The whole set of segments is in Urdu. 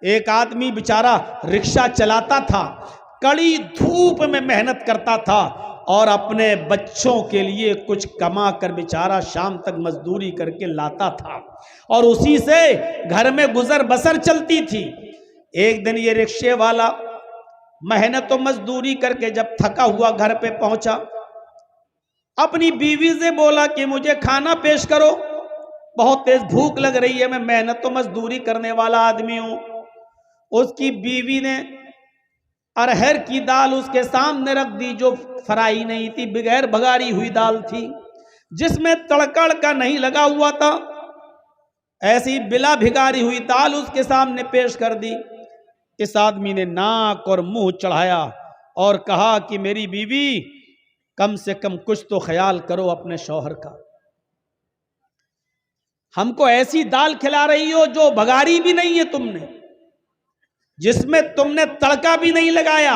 ایک آدمی بیچارہ رکشہ چلاتا تھا، کڑی دھوپ میں محنت کرتا تھا اور اپنے بچوں کے لیے کچھ کما کر بیچارہ شام تک مزدوری کر کے لاتا تھا اور اسی سے گھر میں گزر بسر چلتی تھی۔ ایک دن یہ رکشے والا محنت و مزدوری کر کے جب تھکا ہوا گھر پہ پہنچا، اپنی بیوی سے بولا کہ مجھے کھانا پیش کرو، بہت تیز بھوک لگ رہی ہے، میں محنت و مزدوری کرنے والا آدمی ہوں۔ اس کی بیوی نے ارہر کی دال اس کے سامنے رکھ دی، جو فرائی نہیں تھی، بغیر بھگاری ہوئی دال تھی، جس میں تڑکڑ کا نہیں لگا ہوا تھا، ایسی بلا بھگاری ہوئی دال اس کے سامنے پیش کر دی۔ اس آدمی نے ناک اور منہ چڑھایا اور کہا کہ میری بیوی، کم سے کم کچھ تو خیال کرو اپنے شوہر کا، ہم کو ایسی دال کھلا رہی ہو جو بھگاری بھی نہیں ہے تم نے، جس میں تم نے تڑکا بھی نہیں لگایا،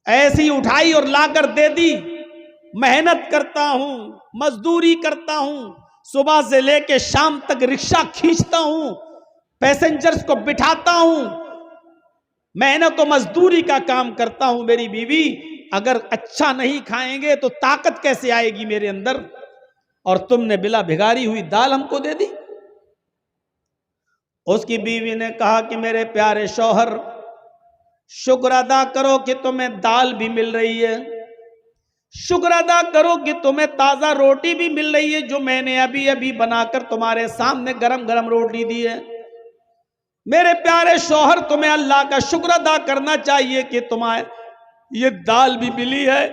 ایسی اٹھائی اور لا کر دے دی۔ محنت کرتا ہوں، مزدوری کرتا ہوں، صبح سے لے کے شام تک رکشہ کھینچتا ہوں، پیسنجرز کو بٹھاتا ہوں، محنت و مزدوری کا کام کرتا ہوں، میری بیوی اگر اچھا نہیں کھائیں گے تو طاقت کیسے آئے گی میرے اندر، اور تم نے بلا بھگاری ہوئی دال ہم کو دے دی۔ اس کی بیوی نے کہا کہ میرے پیارے شوہر، شکر ادا کرو کہ تمہیں دال بھی مل رہی ہے، شکر ادا کرو کہ تمہیں تازہ روٹی بھی مل رہی ہے، جو میں نے ابھی ابھی بنا کر تمہارے سامنے گرم گرم روٹی دی ہے۔ میرے پیارے شوہر، تمہیں اللہ کا شکر ادا کرنا چاہیے کہ تمہیں یہ دال بھی ملی ہے،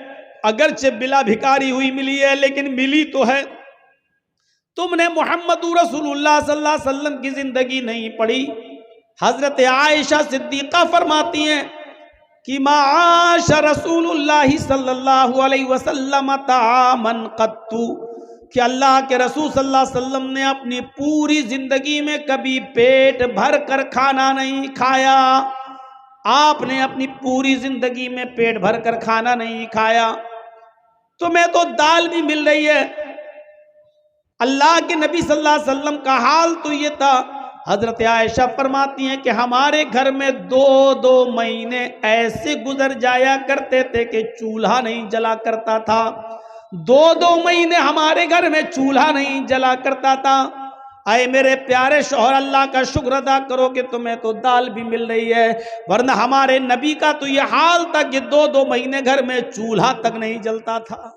اگرچہ بلا بھکاری ہوئی ملی ہے لیکن ملی تو ہے۔ تم نے محمد رسول اللہ صلی اللہ علیہ وسلم کی زندگی نہیں پڑھی۔ حضرت عائشہ صدیقہ فرماتی ہیں کہ ما عاش رسول اللہ صلی اللہ علیہ وسلم طعاما قط، کہ اللہ کے رسول صلی اللہ علیہ وسلم نے اپنی پوری زندگی میں کبھی پیٹ بھر کر کھانا نہیں کھایا۔ آپ نے اپنی پوری زندگی میں پیٹ بھر کر کھانا نہیں کھایا، تمہیں تو دال بھی مل رہی ہے۔ اللہ کے نبی صلی اللہ علیہ وسلم کا حال تو یہ تھا، حضرت عائشہ فرماتی ہیں کہ ہمارے گھر میں 2 مہینے ایسے گزر جایا کرتے تھے کہ چولہا نہیں جلا کرتا تھا، 2 مہینے ہمارے گھر میں چولہا نہیں جلا کرتا تھا۔ اے میرے پیارے شوہر، اللہ کا شکر ادا کرو کہ تمہیں تو دال بھی مل رہی ہے، ورنہ ہمارے نبی کا تو یہ حال تھا کہ 2 مہینے گھر میں چولہا تک نہیں جلتا تھا۔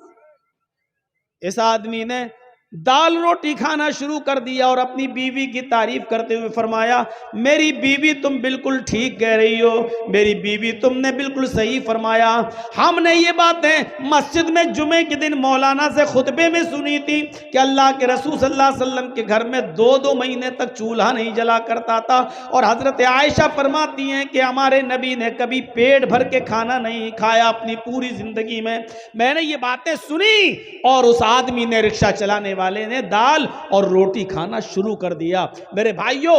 اس آدمی نے دال روٹی کھانا شروع کر دیا اور اپنی بیوی کی تعریف کرتے ہوئے فرمایا، میری بیوی تم بالکل ٹھیک کہہ رہی ہو، میری بیوی تم نے بالکل صحیح فرمایا۔ ہم نے یہ باتیں مسجد میں جمعے کے دن مولانا سے خطبے میں سنی تھی کہ اللہ کے رسول صلی اللہ علیہ وسلم کے گھر میں 2 مہینے تک چولہا نہیں جلا کرتا تھا، اور حضرت عائشہ فرماتی ہیں کہ ہمارے نبی نے کبھی پیٹ بھر کے کھانا نہیں کھایا اپنی پوری زندگی میں۔ میں نے یہ باتیں سنی اور اس آدمی نے، رکشہ چلانے والے نے، دال اور روٹی کھانا شروع کر دیا۔ میرے بھائیوں،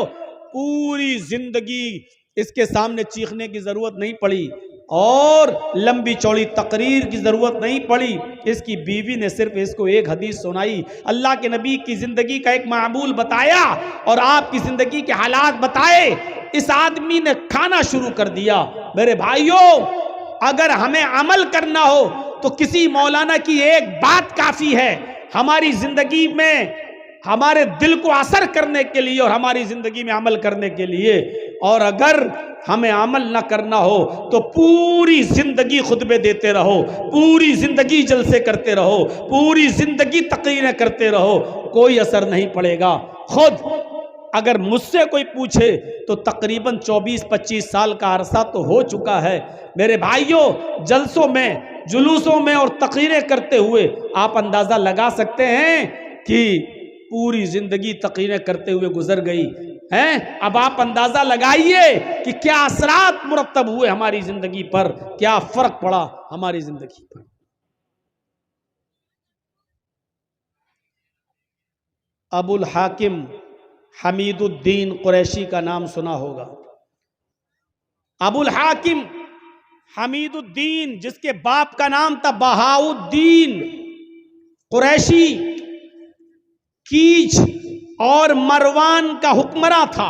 پوری زندگی اس کے سامنے چیخنے کی ضرورت نہیں پڑی اور لمبی چوڑی تقریر کی ضرورت نہیں پڑی، اس کی بیوی نے صرف اس کو ایک حدیث سنائی، اللہ کے نبی کی زندگی کا ایک معمول بتایا اور آپ کی زندگی کے حالات بتائے، اس آدمی نے کھانا شروع کر دیا۔ میرے بھائیوں، اگر ہمیں عمل کرنا ہو تو کسی مولانا کی ایک بات کافی ہے ہماری زندگی میں، ہمارے دل کو اثر کرنے کے لیے اور ہماری زندگی میں عمل کرنے کے لیے۔ اور اگر ہمیں عمل نہ کرنا ہو تو پوری زندگی خطبے دیتے رہو، پوری زندگی جلسے کرتے رہو، پوری زندگی تقریریں کرتے رہو، کوئی اثر نہیں پڑے گا۔ خود اگر مجھ سے کوئی پوچھے تو تقریباً 24-25 سال کا عرصہ تو ہو چکا ہے۔ میرے بھائیوں، جلسوں میں، جلوسوں میں اور تقریریں کرتے ہوئے آپ اندازہ لگا سکتے ہیں کہ پوری زندگی تقریریں کرتے ہوئے گزر گئی ہیں۔ اب آپ اندازہ لگائیے کہ کیا اثرات مرتب ہوئے ہماری زندگی پر، کیا فرق پڑا ہماری زندگی پر۔ ابو الحاکم حمید الدین قریشی کا نام سنا ہوگا۔ ابو الحاکم حمید الدین، جس کے باپ کا نام تھا بہاء الدین قریشی، کیچ اور مروان کا حکمراں تھا۔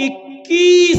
21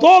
2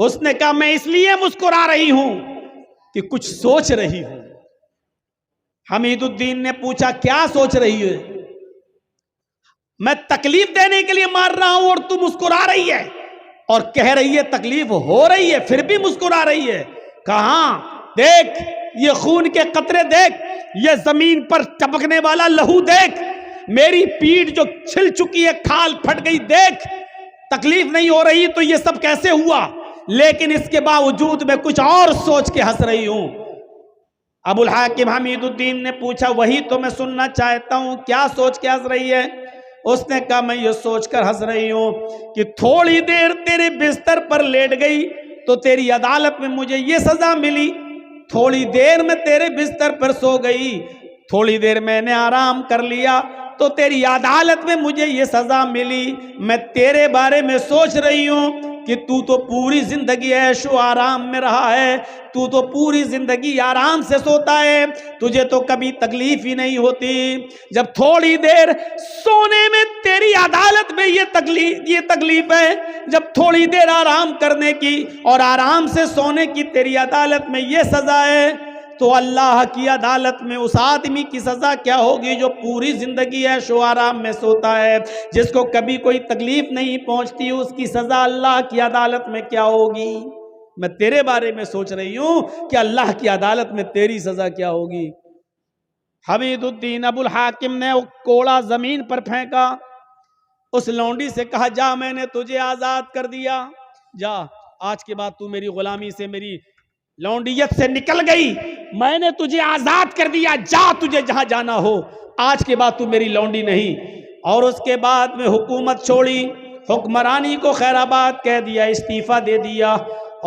اس نے کہا میں اس لیے مسکرا رہی ہوں کہ کچھ سوچ رہی ہوں۔ حمید الدین نے پوچھا کیا سوچ رہی ہے؟ میں تکلیف دینے کے لیے مار رہا ہوں اور تو مسکرا رہی ہے، اور کہہ رہی ہے تکلیف ہو رہی ہے پھر بھی مسکرا رہی ہے۔ کہاں دیکھ یہ خون کے قطرے دیکھ، یہ زمین پر ٹپکنے والا لہو دیکھ، میری پیٹھ جو چھل چکی ہے، کھال پھٹ گئی دیکھ، تکلیف نہیں ہو رہی تو یہ سب کیسے ہوا؟ لیکن اس کے باوجود میں کچھ اور سوچ کے ہنس رہی ہوں۔ ابو الحاکم حمید الدین نے پوچھا وہی تو میں سننا چاہتا ہوں، کیا سوچ کے ہنس رہی ہے؟ اس نے کہا میں یہ سوچ کر ہنس رہی ہوں کہ تھوڑی دیر تیرے بستر پر لیٹ گئی تو تیری عدالت میں مجھے یہ سزا ملی، تھوڑی دیر میں تیرے بستر پر سو گئی، تھوڑی دیر میں نے آرام کر لیا تو تیری عدالت میں مجھے یہ سزا ملی۔ میں تیرے بارے میں سوچ رہی ہوں کہ تو پوری زندگی عیش و آرام میں رہا ہے، تو پوری زندگی آرام سے سوتا ہے، تجھے تو کبھی تکلیف ہی نہیں ہوتی۔ جب تھوڑی دیر سونے میں تیری عدالت میں یہ تکلیف ہے، جب تھوڑی دیر آرام کرنے کی اور آرام سے سونے کی تیری عدالت میں یہ سزا ہے، تو اللہ کی عدالت میں اس آدمی کی سزا کیا ہوگی جو پوری زندگی عیش و آرام میں سوتا ہے، جس کو کبھی کوئی تکلیف نہیں پہنچتی، اس کی سزا اللہ کی عدالت میں کیا ہوگی؟ میں تیرے بارے میں سوچ رہی ہوں کہ اللہ کی عدالت میں تیری سزا کیا ہوگی۔ حمید الدین ابو الحاکم نے وہ کوڑا زمین پر پھینکا، اس لونڈی سے کہا جا میں نے تجھے آزاد کر دیا، جا آج کے بعد تو میری غلامی سے، میری لونڈیت سے نکل گئی، میں نے تجھے آزاد کر دیا، جا تجھے جہاں جانا ہو، آج کے بعد تو میری لونڈی نہیں۔ اور اس کے بعد میں حکومت چھوڑی، حکمرانی کو خیر آباد کہہ دیا، استعفیٰ دے دیا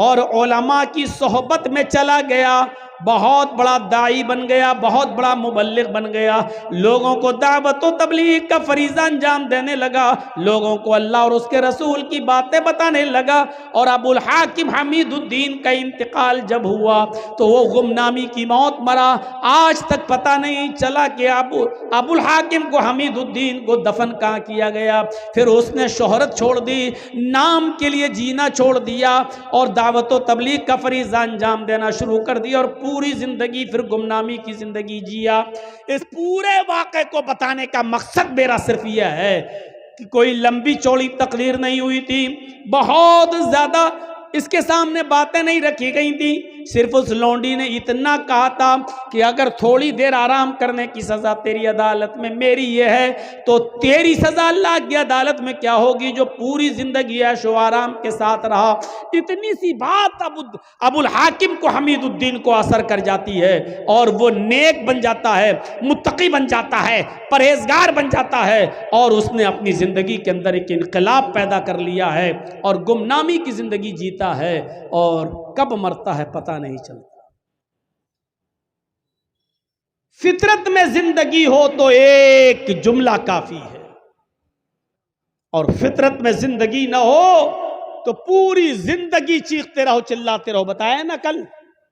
اور علماء کی صحبت میں چلا گیا، بہت بڑا داعی بن گیا، بہت بڑا مبلغ بن گیا، لوگوں کو دعوت و تبلیغ کا فریضہ انجام دینے لگا، لوگوں کو اللہ اور اس کے رسول کی باتیں بتانے لگا۔ اور ابو الحاکم حمید الدین کا انتقال جب ہوا تو وہ گمنامی کی موت مرا، آج تک پتہ نہیں چلا کہ ابو الحاکم کو، حمید الدین کو دفن کہاں کیا گیا۔ پھر اس نے شہرت چھوڑ دی، نام کے لیے جینا چھوڑ دیا اور دعوت و تبلیغ کا فریضہ انجام دینا شروع کر دیا، اور پوری زندگی پھر گمنامی کی زندگی جیا۔ اس پورے واقعے کو بتانے کا مقصد میرا صرف یہ ہے کہ کوئی لمبی چوڑی تقریر نہیں ہوئی تھی، بہت زیادہ اس کے سامنے باتیں نہیں رکھی گئی تھی، صرف اس لونڈی نے اتنا کہا تھا کہ اگر تھوڑی دیر آرام کرنے کی سزا تیری عدالت میں میری یہ ہے تو تیری سزا اللہ کی عدالت میں کیا ہوگی جو پوری زندگی عیش و آرام کے ساتھ رہا۔ اتنی سی بات ابو الحاکم کو، حمید الدین کو اثر کر جاتی ہے اور وہ نیک بن جاتا ہے، متقی بن جاتا ہے، پرہیزگار بن جاتا ہے، اور اس نے اپنی زندگی کے اندر ایک انقلاب پیدا کر لیا ہے اور گمنامی کی زندگی جیتا ہے، اور کب مرتا ہے پتہ نہیں چلتا۔ فطرت میں زندگی ہو تو ایک جملہ کافی ہے، اور فطرت میں زندگی نہ ہو تو پوری زندگی چیختے رہو، چلاتے رہو۔ بتایا نا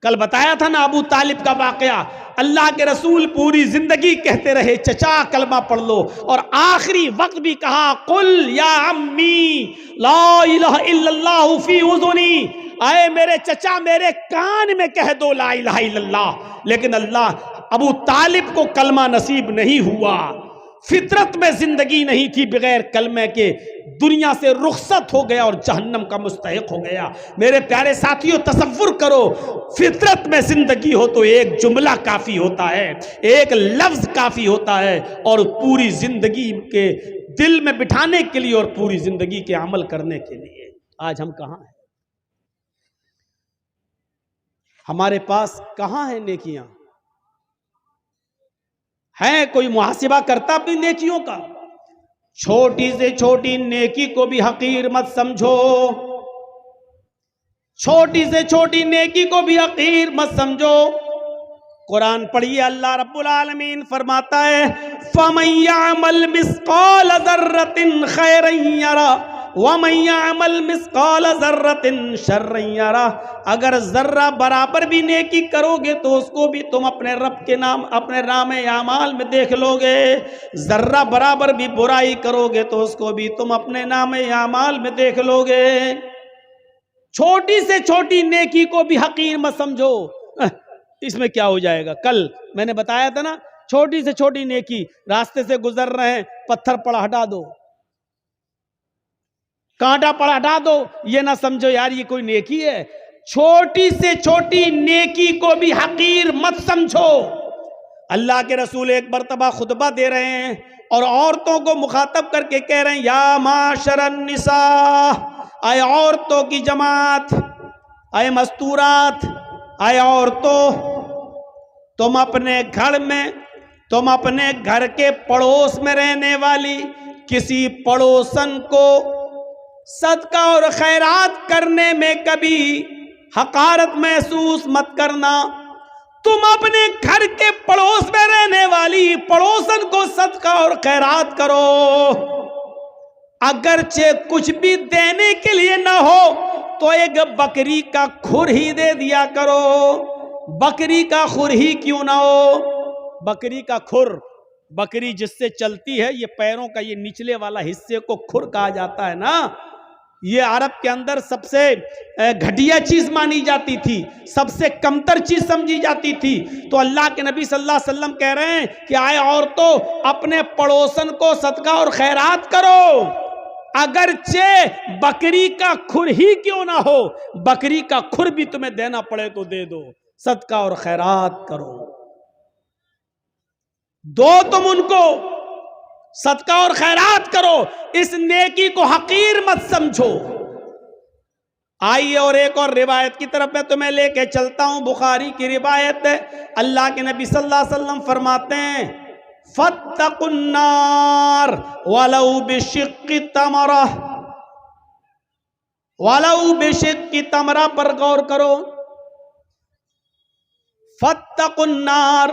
کل بتایا تھا نا ابو طالب کا واقعہ، اللہ کے رسول پوری زندگی کہتے رہے چچا کلمہ پڑھ لو، اور آخری وقت بھی کہا قل یا عمی لا الہ الا اللہ فی اذنی، اے میرے چچا میرے کان میں کہہ دو لا الہ الا اللہ۔ لیکن ابو طالب کو کلمہ نصیب نہیں ہوا، فطرت میں زندگی نہیں تھی، بغیر کلمے کے دنیا سے رخصت ہو گیا اور جہنم کا مستحق ہو گیا۔ میرے پیارے ساتھیوں تصور کرو، فطرت میں زندگی ہو تو ایک جملہ کافی ہوتا ہے، ایک لفظ کافی ہوتا ہے، اور پوری زندگی کے دل میں بٹھانے کے لیے اور پوری زندگی کے عمل کرنے کے لیے۔ آج ہم کہاں ہیں؟ ہمارے پاس کہاں ہیں نیکیاں؟ ہے کوئی محاسبہ کرتا اپنی نیکیوں کا؟ چھوٹی سے چھوٹی نیکی کو بھی حقیر مت سمجھو، چھوٹی سے چھوٹی نیکی کو بھی حقیر مت سمجھو۔ قرآن پڑھیے، اللہ رب العالمین فرماتا ہے فَمَن يَعْمَلْ مِثْقَالَ ذَرَّةٍ خَيْرًا يَرَهُ وَمَن يَعْمَلْ مِثْقَالَ ذَرَّةٍ شَرًّا يَرَهُ۔ اگر ذرہ برابر بھی نیکی کرو گے تو اس کو بھی تم اپنے رب کے نام، اپنے نام اعمال میں دیکھ لو گے، ذرہ برابر بھی برائی کرو گے تو اس کو بھی تم اپنے نام اعمال میں دیکھ لو گے۔ چھوٹی سے چھوٹی نیکی کو بھی حقیر مت سمجھو، اس میں کیا ہو جائے گا۔ کل میں نے بتایا تھا نا، چھوٹی سے چھوٹی نیکی، راستے سے گزر رہے ہیں، پتھر پڑا ہٹا دو، کانٹا پڑا ہٹا دو، یہ نہ سمجھو یار یہ کوئی نیکی ہے۔ چھوٹی سے چھوٹی نیکی کو بھی حقیر مت سمجھو۔ اللہ کے رسول ایک مرتبہ خطبہ دے رہے ہیں اور عورتوں کو مخاطب کر کے کہہ رہے ہیں، یا معاشر النساء، اے عورتوں کی جماعت، اے مستورات، اے عورتوں، تم اپنے گھر میں، تم اپنے گھر کے پڑوس میں رہنے والی کسی پڑوسن کو صدقہ اور خیرات کرنے میں کبھی حقارت محسوس مت کرنا۔ تم اپنے گھر کے پڑوس میں رہنے والی پڑوسن کو صدقہ اور خیرات کرو، اگرچہ کچھ بھی دینے کے لیے نہ ہو تو ایک بکری کا کھر ہی دے دیا کرو۔ بکری کا کھر ہی کیوں نہ ہو، بکری کا کھر، بکری جس سے چلتی ہے، یہ پیروں کا یہ نچلے والا حصے کو کھر کہا جاتا ہے نا، یہ عرب کے اندر سب سے گھٹیا چیز مانی جاتی تھی، سب سے کمتر چیز سمجھی جاتی تھی۔ تو اللہ کے نبی صلی اللہ علیہ وسلم کہہ رہے ہیں کہ آئے عورتوں، اپنے پڑوسن کو صدقہ اور خیرات کرو، اگرچہ بکری کا کھر ہی کیوں نہ ہو، بکری کا کھر بھی تمہیں دینا پڑے تو دے دو، صدقہ اور خیرات کرو، دو تم ان کو، صدقہ اور خیرات کرو، اس نیکی کو حقیر مت سمجھو۔ آئیے اور ایک اور روایت کی طرف میں تمہیں لے کے چلتا ہوں، بخاری کی روایت ہے، اللہ کے نبی صلی اللہ علیہ وسلم فرماتے ہیں، فاتقوا النار ولو بشق تمرہ، ولو بشق تمرہ پر غور کرو، فاتقوا النار،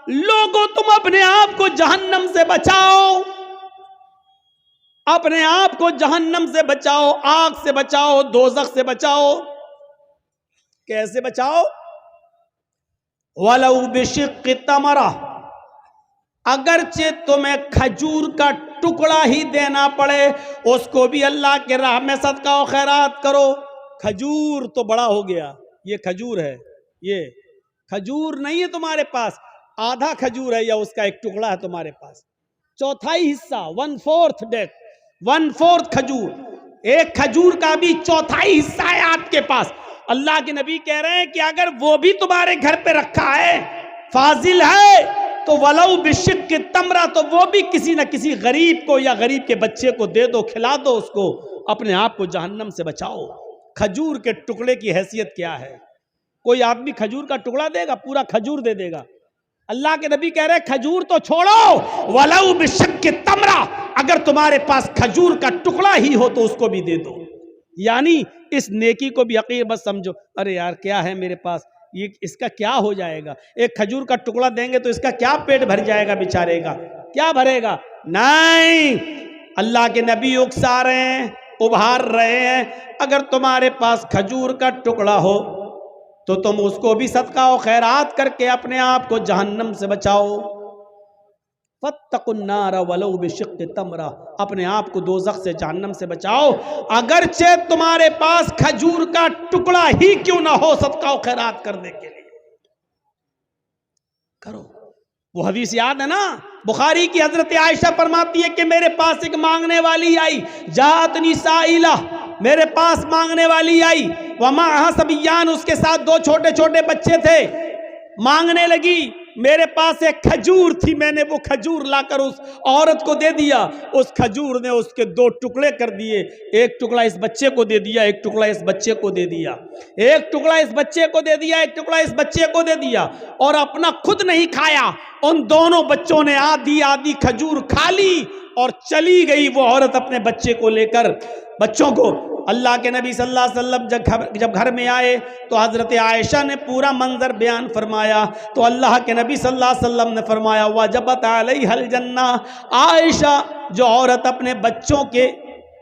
لوگوں تم اپنے آپ کو جہنم سے بچاؤ، اپنے آپ کو جہنم سے بچاؤ، آگ سے بچاؤ، دوزخ سے بچاؤ۔ کیسے بچاؤ؟ وَلَوْ بِشِقِّ تَمْرَةٍ، اگرچہ تمہیں کھجور کا ٹکڑا ہی دینا پڑے، اس کو بھی اللہ کے راہ میں صدقہ و خیرات کرو۔ کھجور تو بڑا ہو گیا، یہ کھجور ہے، یہ کھجور نہیں ہے تمہارے پاس، آدھا کھجور ہے یا اس کا ایک ٹکڑا ہے تمہارے پاس، چوتھائی حصہ، 1/4 ڈیک، 1/4 کھجور، ایک کھجور کا بھی چوتھائی حصہ ہے آپ کے پاس۔ اللہ کے نبی کہہ رہے ہیں کہ اگر وہ بھی تمہارے گھر پہ رکھا ہے، فاضل ہے، تو ولو بشق تمرہ، تو وہ بھی کسی نہ کسی غریب کو یا غریب کے بچے کو دے دو، کھلا دو اس کو، اپنے آپ کو جہنم سے بچاؤ۔ کھجور کے ٹکڑے کی حیثیت کیا ہے؟ کوئی آدمی کھجور کا ٹکڑا دے گا؟ پورا کھجور دے دے گا؟ اللہ کے نبی کہہ رہے ہیں کھجور تو چھوڑو، ولو بشق تمرہ، اگر تمہارے پاس کھجور کا ٹکڑا ہی ہو تو اس کو بھی دے دو۔ یعنی اس نیکی کو بھی حقیر مت سمجھو، ارے یار کیا ہے میرے پاس، یہ اس کا کیا ہو جائے گا، ایک کھجور کا ٹکڑا دیں گے تو اس کا کیا پیٹ بھر جائے گا بیچارے گا، کیا بھرے گا؟ نہیں، اللہ کے نبی اکسا رہے ہیں، ابھار رہے ہیں، اگر تمہارے پاس کھجور کا ٹکڑا ہو تو تم اس کو بھی صدقہ و خیرات کر کے اپنے آپ کو جہنم سے بچاؤ۔ فاتقوا النار ولو بشق تمرہ، اپنے آپ کو دوزخ سے، جہنم سے بچاؤ، اگرچہ تمہارے پاس کھجور کا ٹکڑا ہی کیوں نہ ہو، صدقہ و خیرات کرنے کے لیے کرو۔ وہ حدیث یاد ہے نا، بخاری کی حضرت عائشہ فرماتی ہے کہ میرے پاس ایک مانگنے والی آئی، جاءتنی سائلہ، میرے پاس مانگنے والی آئی، ومعہا صبیان، اس کے ساتھ 2 چھوٹے چھوٹے بچے تھے، مانگنے لگی، میرے پاس ایک کھجور تھی، میں نے وہ کھجور لا کر اس عورت کو دے دیا، اس کھجور نے اس کے 2 ٹکڑے کر دیے، ایک ٹکڑا اس بچے کو دے دیا، ایک ٹکڑا اس بچے کو دے دیا، ایک ٹکڑا اس بچے کو دے دیا، ایک ٹکڑا اس بچے کو دے دیا، اور اپنا خود نہیں کھایا، ان دونوں بچوں نے آدھی آدھی کھجور کھا لی اور چلی گئی وہ عورت اپنے بچے کو لے کر، بچوں کو۔ اللہ کے نبی صلی اللہ علیہ وسلم جب گھر میں آئے تو حضرت عائشہ نے پورا منظر بیان فرمایا، تو اللہ کے نبی صلی اللہ علیہ وسلم نے فرمایا وجبت علیہ الجنہ، عائشہ جو عورت اپنے بچوں کے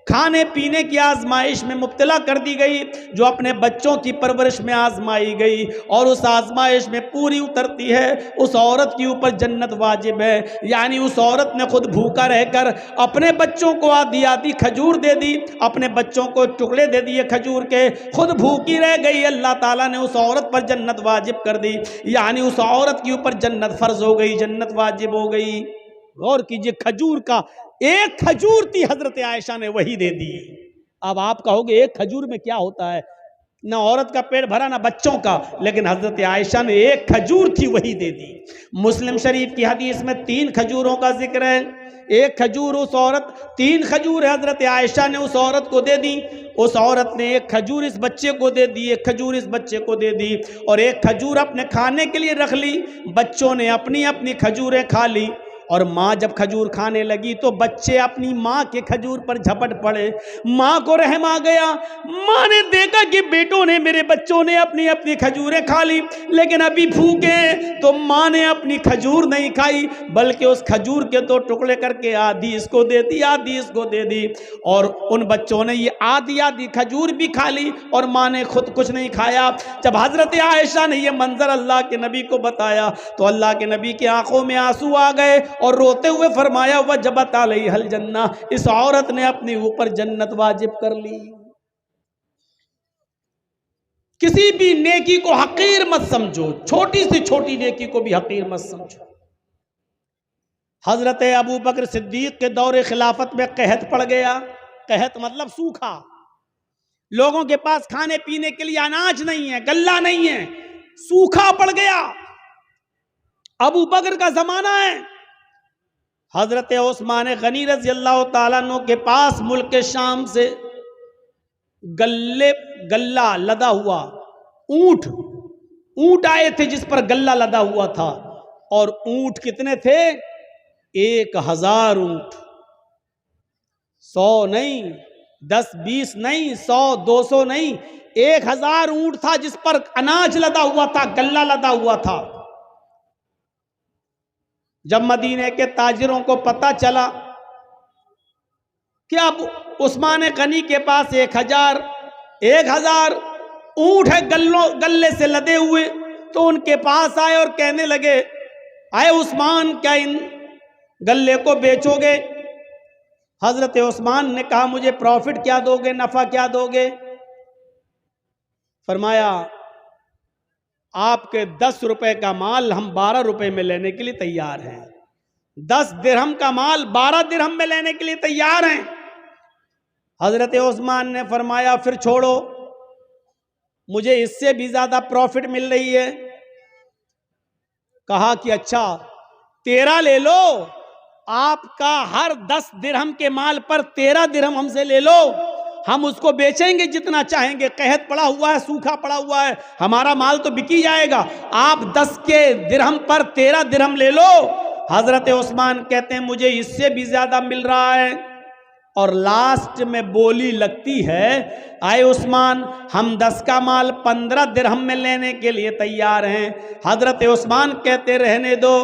کھانے پینے کی آزمائش میں مبتلا کر دی گئی، جو اپنے بچوں کی پرورش میں آزمائی گئی اور اس آزمائش میں پوری اترتی ہے، اس عورت کے اوپر جنت واجب ہے۔ یعنی اس عورت نے خود بھوکا رہ کر اپنے بچوں کو آدھی آدھی کھجور دے دی، اپنے بچوں کو ٹکڑے دے دیے کھجور کے، خود بھوکی رہ گئی، اللہ تعالیٰ نے اس عورت پر جنت واجب کر دی، یعنی اس عورت کے اوپر جنت فرض ہو گئی، جنت واجب ہو گئی۔ غور کیجئے، کھجور کا ایک کھجور تھی، حضرت عائشہ نے وہی دے دی۔ اب آپ کہو گے ایک کھجور میں کیا ہوتا ہے، نہ عورت کا پیٹ بھرا نہ بچوں کا، لیکن حضرت عائشہ نے ایک کھجور تھی وہی دے دی۔ مسلم شریف کی حدیث میں 3 کھجوروں کا ذکر ہے، ایک کھجور اس عورت، 3 کھجور حضرت عائشہ نے اس عورت کو دے دی، اس عورت نے ایک کھجور اس بچے کو دے دی، ایک کھجور اس بچے کو دے دی، اور ایک کھجور اپنے کھانے کے لیے رکھ لی، بچوں نے اپنی اپنی کھجوریں کھا لی، اور ماں جب کھجور کھانے لگی تو بچے اپنی ماں کے کھجور پر جھپٹ پڑے، ماں کو رحم آ گیا، ماں نے دیکھا کہ بیٹوں نے، میرے بچوں نے اپنی اپنی کھجوریں کھا لی، لیکن ابھی بھوکے ہیں، تو ماں نے اپنی کھجور نہیں کھائی، بلکہ اس کھجور کے 2 ٹکڑے کر کے آدھی اس کو دے دی، آدھی اس کو دے دی، اور ان بچوں نے یہ آدھی آدھی کھجور بھی کھا لی اور ماں نے خود کچھ نہیں کھایا۔ جب حضرت عائشہ نے یہ منظر اللہ کے نبی کو بتایا تو اللہ کے نبی کی آنکھوں میں آنسو آ گئے اور روتے ہوئے فرمایا وجبت علیہ الجنہ، اس عورت نے اپنے اوپر جنت واجب کر لی۔ کسی بھی نیکی کو حقیر مت سمجھو، چھوٹی سی چھوٹی نیکی کو بھی حقیر مت سمجھو۔ حضرت ابو بکر صدیق کے دور خلافت میں قحط پڑ گیا، قحط مطلب سوکھا، لوگوں کے پاس کھانے پینے کے لیے اناج نہیں ہے، غلہ نہیں ہے، سوکھا پڑ گیا، ابو بکر کا زمانہ ہے۔ حضرت عثمان غنی رضی اللہ تعالیٰ عنہ کے پاس ملک شام سے غلہ لدا ہوا اونٹ آئے تھے جس پر غلہ لدا ہوا تھا، اور اونٹ کتنے تھے؟ 1000 اونٹ، 100 نہیں، 10 20 نہیں، 100 200 نہیں، 1000 اونٹ تھا جس پر اناج لدا ہوا تھا، غلہ لدا ہوا تھا۔ جب مدینے کے تاجروں کو پتہ چلا کہ اب عثمان غنی کے پاس 1000 اونٹ ہے غلے سے لدے ہوئے، تو ان کے پاس آئے اور کہنے لگے اے عثمان، کیا ان غلے کو بیچو گے؟ حضرت عثمان نے کہا مجھے پروفٹ کیا دو گے، نفع کیا دو گے؟ فرمایا آپ کے 10 روپے کا مال ہم 12 روپے میں لینے کے لیے تیار ہیں، 10 درہم کا مال 12 درہم میں لینے کے لیے تیار ہیں۔ حضرت عثمان نے فرمایا پھر چھوڑو، مجھے اس سے بھی زیادہ پروفٹ مل رہی ہے۔ کہا کہ اچھا 13 لے لو، آپ کا ہر 10 درہم کے مال پر 13 درہم ہم سے لے لو، ہم اس کو بیچیں گے جتنا چاہیں گے، قحط پڑا ہوا ہے، سوکھا پڑا ہوا ہے، ہمارا مال تو بکی جائے گا، آپ 10 کے درہم پر 13 درہم لے لو۔ حضرت عثمان کہتے ہیں مجھے اس سے بھی زیادہ مل رہا ہے، اور لاسٹ میں بولی لگتی ہے اے عثمان، ہم 10 کا مال 15 درہم میں لینے کے لیے تیار ہیں۔ حضرت عثمان کہتے رہنے دو،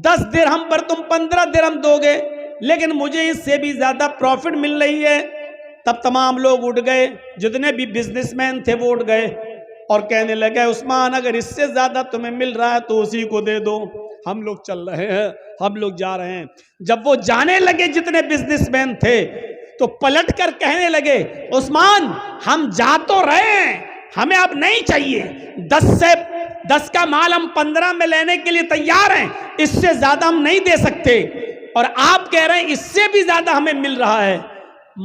10 درہم پر تم 15 درہم دو گے، لیکن مجھے اس سے بھی زیادہ پروفٹ مل رہی ہے۔ تب تمام لوگ اٹھ گئے، جتنے بھی بزنس مین تھے وہ اٹھ گئے اور کہنے لگے عثمان اگر اس سے زیادہ تمہیں مل رہا ہے تو اسی کو دے دو، ہم لوگ چل رہے ہیں، ہم لوگ جا رہے ہیں۔ جب وہ جانے لگے جتنے بزنس مین تھے تو پلٹ کر کہنے لگے عثمان ہم جا تو رہے ہیں، ہمیں اب نہیں چاہیے، 10 کا مال ہم 15 میں لینے کے لیے تیار ہیں، اس سے زیادہ ہم نہیں دے سکتے، اور آپ کہہ رہے ہیں اس سے بھی زیادہ ہمیں مل رہا ہے۔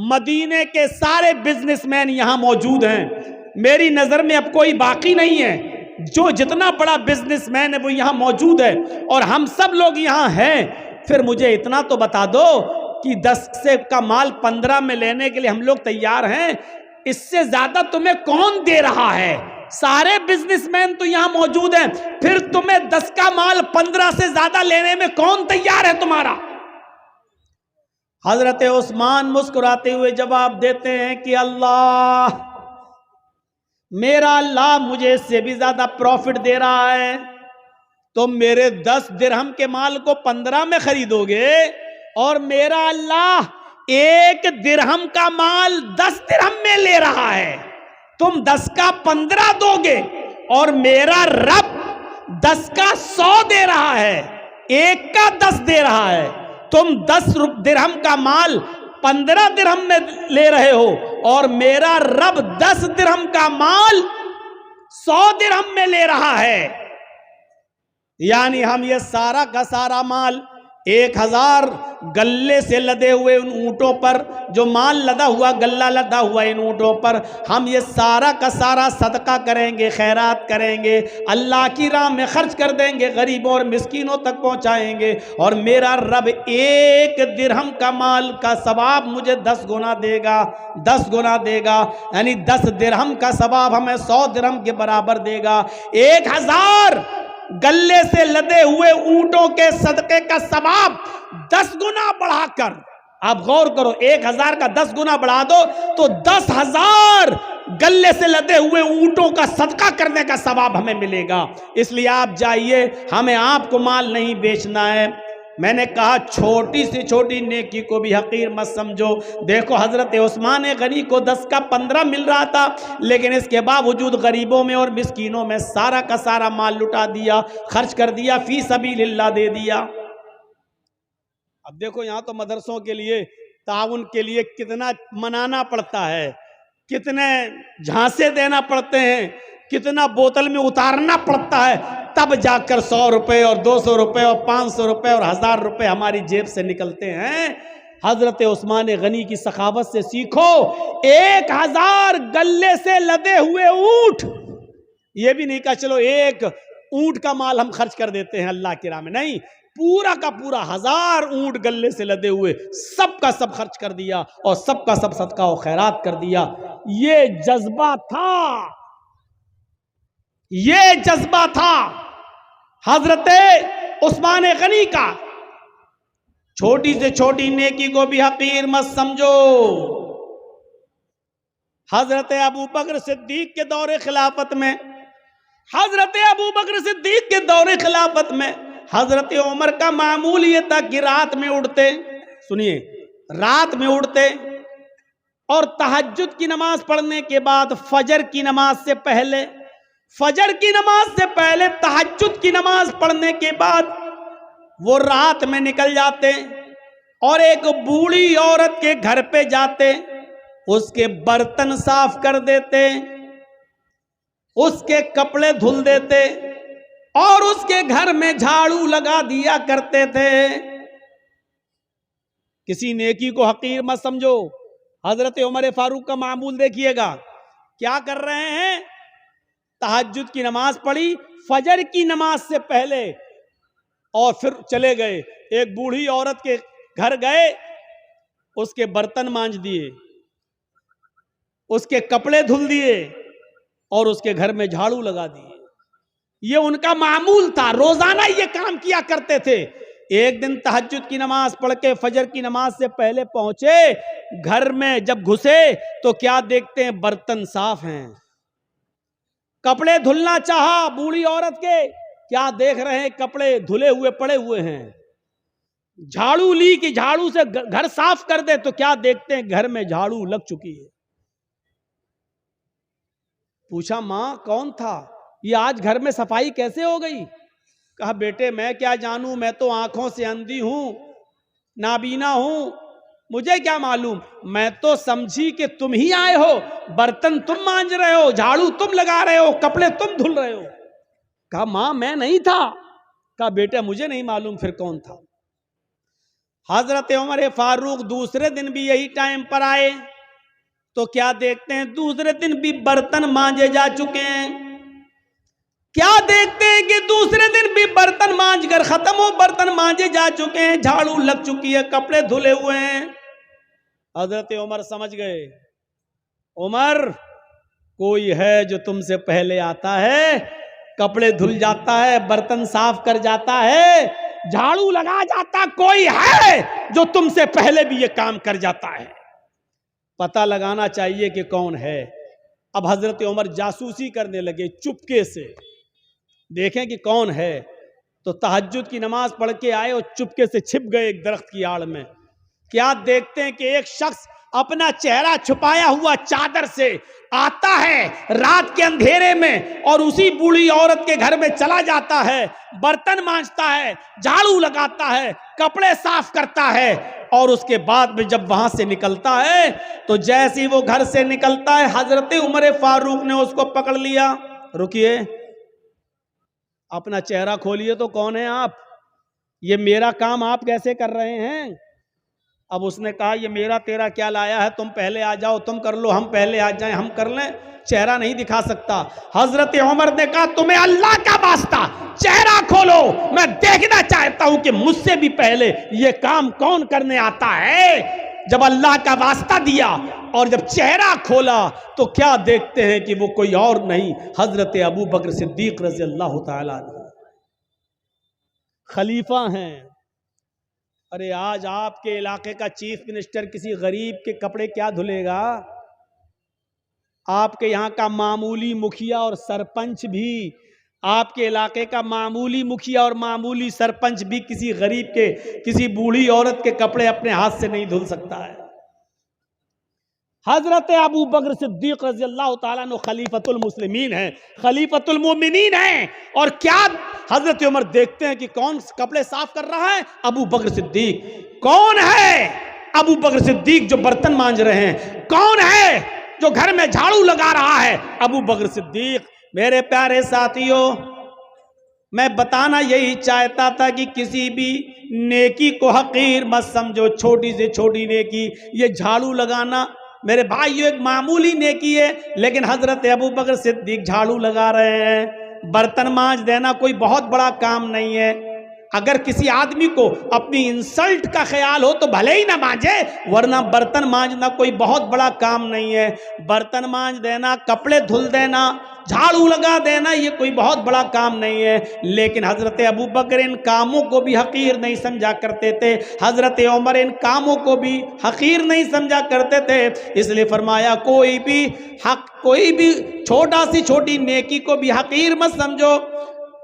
مدینے کے سارے بزنس مین یہاں موجود ہیں، میری نظر میں اب کوئی باقی نہیں ہے، جو جتنا بڑا بزنس مین ہے وہ یہاں موجود ہے، اور ہم سب لوگ یہاں ہیں۔ پھر مجھے اتنا تو بتا دو کہ 10 کا مال 15 میں لینے کے لیے ہم لوگ تیار ہیں، اس سے زیادہ تمہیں کون دے رہا ہے؟ سارے بزنس مین تو یہاں موجود ہیں، پھر تمہیں 10 کا مال 15 سے زیادہ لینے میں کون تیار ہے تمہارا؟ حضرت عثمان مسکراتے ہوئے جواب دیتے ہیں کہ اللہ، میرا اللہ مجھے اس سے بھی زیادہ پروفٹ دے رہا ہے، تم میرے 10 درہم کے مال کو 15 میں خریدو گے، اور میرا اللہ ایک درہم کا مال 10 درہم میں لے رہا ہے، تم 10 کا 15 دو گے، اور میرا رب 10 کا 100 دے رہا ہے، 1 کا 10 دے رہا ہے، تم 10 درہم کا مال 15 درہم میں لے رہے ہو، اور میرا رب 10 درہم کا مال 100 درہم میں لے رہا ہے۔ یعنی ہم یہ سارا کا سارا مال 1000 گلے سے لدے ہوئے ان اونٹوں پر، جو مال لدا ہوا، گلہ لدا ہوا ان اونٹوں پر، ہم یہ سارا کا سارا صدقہ کریں گے، خیرات کریں گے، اللہ کی راہ میں خرچ کر دیں گے، غریبوں اور مسکینوں تک پہنچائیں گے، اور میرا رب 1 درہم کا مال کا ثواب مجھے 10 گنا دے گا، 10 گنا دے گا، یعنی 10 درہم کا ثواب ہمیں 100 درہم کے برابر دے گا۔ 1000 گلے سے لدے ہوئے اونٹوں کے صدقے کا ثواب 10 گنا بڑھا کر، آپ غور کرو، 1000 کا 10 گنا بڑھا دو تو 10,000 گلے سے لدے ہوئے اونٹوں کا صدقہ کرنے کا ثواب ہمیں ملے گا۔ اس لیے آپ جائیے، ہمیں آپ کو مال نہیں بیچنا ہے۔ میں نے کہا چھوٹی سی چھوٹی نیکی کو بھی حقیر مت سمجھو۔ دیکھو حضرت عثمان غنی کو 10 کا 15 مل رہا تھا، لیکن اس کے باوجود غریبوں میں اور مسکینوں میں سارا کا سارا مال لٹا دیا، خرچ کر دیا، فی سبیل اللہ دے دیا۔ اب دیکھو یہاں تو مدرسوں کے لیے تعاون کے لیے کتنا منانا پڑتا ہے، کتنے جھانسے دینا پڑتے ہیں، کتنا بوتل میں اتارنا پڑتا ہے، تب جا کر 100 روپے اور 200 روپے اور 500 روپے اور 1000 روپے ہماری جیب سے نکلتے ہیں۔ حضرت عثمان غنی کی سخاوت سے سیکھو۔ 1000 گلے سے لدے ہوئے اونٹ، یہ بھی نہیں کہا چلو 1 اونٹ کا مال ہم خرچ کر دیتے ہیں اللہ کی راہ میں، نہیں، پورا کا پورا 1000 اونٹ گلے سے لدے ہوئے سب کا سب خرچ کر دیا، اور سب کا سب صدقہ و خیرات کر دیا۔ یہ جذبہ تھا، یہ جذبہ تھا حضرت عثمان غنی کا۔ چھوٹی سے چھوٹی نیکی کو بھی حقیر مت سمجھو۔ حضرت ابوبکر صدیق کے دور خلافت میں، حضرت ابوبکر صدیق کے دور خلافت میں حضرت عمر کا معمول یہ تھا کہ رات میں اٹھتے، سنیے، رات میں اٹھتے اور تہجد کی نماز پڑھنے کے بعد فجر کی نماز سے پہلے، فجر کی نماز سے پہلے تہجد کی نماز پڑھنے کے بعد وہ رات میں نکل جاتے اور ایک بوڑھی عورت کے گھر پہ جاتے، اس کے برتن صاف کر دیتے، اس کے کپڑے دھل دیتے اور اس کے گھر میں جھاڑو لگا دیا کرتے تھے۔ کسی نیکی کو حقیر مت سمجھو۔ حضرت عمر فاروق کا معمول دیکھیے گا، کیا کر رہے ہیں؟ تہجد کی نماز پڑھی فجر کی نماز سے پہلے اور پھر چلے گئے، ایک بوڑھی عورت کے گھر گئے، اس کے برتن مانج دیے، اس کے کپڑے دھل دیے اور اس کے گھر میں جھاڑو لگا دیے۔ یہ ان کا معمول تھا، روزانہ یہ کام کیا کرتے تھے۔ ایک دن تہجد کی نماز پڑھ کے فجر کی نماز سے پہلے پہنچے، گھر میں جب گھسے تو کیا دیکھتے ہیں؟ برتن صاف ہیں۔ کپڑے دھلنا چاہا بوڑھی عورت کے، کیا دیکھ رہے ہیں؟ کپڑے دھلے ہوئے پڑے ہوئے ہیں۔ جھاڑو لی کہ جھاڑو سے گھر صاف کر دے تو کیا دیکھتے ہیں؟ گھر میں جھاڑو لگ چکی ہے۔ پوچھا ماں کون تھا؟ یہ آج گھر میں صفائی کیسے ہو گئی؟ کہا بیٹے میں کیا جانوں، میں تو آنکھوں سے اندھی ہوں، نابینا ہوں، مجھے کیا معلوم، میں تو سمجھی کہ تم ہی آئے ہو، برتن تم مانج رہے ہو، جھاڑو تم لگا رہے ہو، کپڑے تم دھل رہے ہو۔ کہا ماں میں نہیں تھا۔ کہا بیٹا مجھے نہیں معلوم پھر کون تھا۔ حضرت عمر فاروق دوسرے دن بھی یہی ٹائم پر آئے تو کیا دیکھتے ہیں؟ دوسرے دن بھی برتن مانجے جا چکے ہیں۔ کیا دیکھتے ہیں کہ دوسرے دن بھی برتن مانج کر ختم ہو، برتن مانجے جا چکے ہیں، جھاڑو لگ چکی ہے، کپڑے دھلے ہوئے ہیں۔ حضرت عمر سمجھ گئے، عمر کوئی ہے جو تم سے پہلے آتا ہے، کپڑے دھل جاتا ہے، برتن صاف کر جاتا ہے، جھاڑو لگا جاتا، کوئی ہے جو تم سے پہلے بھی یہ کام کر جاتا ہے۔ پتہ لگانا چاہیے کہ کون ہے۔ اب حضرت عمر جاسوسی کرنے لگے چپکے سے، دیکھیں کہ کون ہے۔ تو تہجد کی نماز پڑھ کے آئے اور چپکے سے چھپ گئے ایک درخت کی آڑ میں۔ کیا دیکھتے ہیں کہ ایک شخص اپنا چہرہ چھپایا ہوا چادر سے آتا ہے رات کے اندھیرے میں اور اسی بوڑھی عورت کے گھر میں چلا جاتا ہے، برتن مانجتا ہے، جھاڑو لگاتا ہے، کپڑے صاف کرتا ہے، اور اس کے بعد میں جب وہاں سے نکلتا ہے تو جیسے ہی وہ گھر سے نکلتا ہے حضرت عمر فاروق نے اس کو پکڑ لیا، رکیے، اپنا چہرہ کھولیے تو کون ہیں آپ؟ یہ میرا کام آپ کیسے کر رہے ہیں؟ اب اس نے کہا یہ میرا تیرا کیا لایا ہے، تم پہلے آ جاؤ، تم کر لو، ہم پہلے آ جائیں، ہم کر لیں، چہرہ نہیں دکھا سکتا۔ حضرت عمر نے کہا تمہیں اللہ کا واسطہ چہرہ کھولو، میں دیکھنا چاہتا ہوں کہ مجھ سے بھی پہلے یہ کام کون کرنے آتا ہے۔ جب اللہ کا واسطہ دیا اور جب چہرہ کھولا تو کیا دیکھتے ہیں کہ وہ کوئی اور نہیں، حضرت ابو بکر صدیق رضی اللہ تعالیٰ عنہ خلیفہ ہیں۔ ارے آج آپ کے علاقے کا چیف منسٹر کسی غریب کے کپڑے کیا دھلے گا؟ آپ کے یہاں کا معمولی مکھیا اور سرپنچ بھی، آپ کے علاقے کا معمولی مکھیا اور معمولی سرپنچ بھی کسی غریب کے، کسی بوڑھی عورت کے کپڑے اپنے ہاتھ سے نہیں دھل سکتا ہے۔ حضرت ابو بکر صدیق رضی اللہ تعالیٰ عنہ خلیفۃ المسلمین ہیں، خلیفۃ المومنین ہیں، اور کیا حضرت عمر دیکھتے ہیں کہ کون کپڑے صاف کر رہا ہے؟ ابو بکر صدیق۔ کون ہے ابو بکر صدیق جو برتن مانج رہے ہیں؟ کون ہے جو گھر میں جھاڑو لگا رہا ہے؟ ابو بکر صدیق۔ میرے پیارے ساتھیوں، میں بتانا یہی چاہتا تھا کہ کسی بھی نیکی کو حقیر مت سمجھو، چھوٹی سے چھوٹی نیکی، یہ جھاڑو لگانا میرے بھائیو ایک معمولی نیکی ہے، لیکن حضرت ابو بکر صدیق جھاڑو لگا رہے ہیں، برتن مانج دینا کوئی بہت بڑا کام نہیں ہے۔ اگر کسی آدمی کو اپنی انسلٹ کا خیال ہو تو بھلے ہی نہ مانجے، ورنہ برتن مانجنا کوئی بہت بڑا کام نہیں ہے۔ برتن مانج دینا، کپڑے دھل دینا، جھاڑو لگا دینا، یہ کوئی بہت بڑا کام نہیں ہے، لیکن حضرت ابو بکر ان کاموں کو بھی حقیر نہیں سمجھا کرتے تھے، حضرت عمر ان کاموں کو بھی حقیر نہیں سمجھا کرتے تھے، اس لیے فرمایا کوئی بھی چھوٹا سی چھوٹی نیکی کو بھی حقیر مت سمجھو،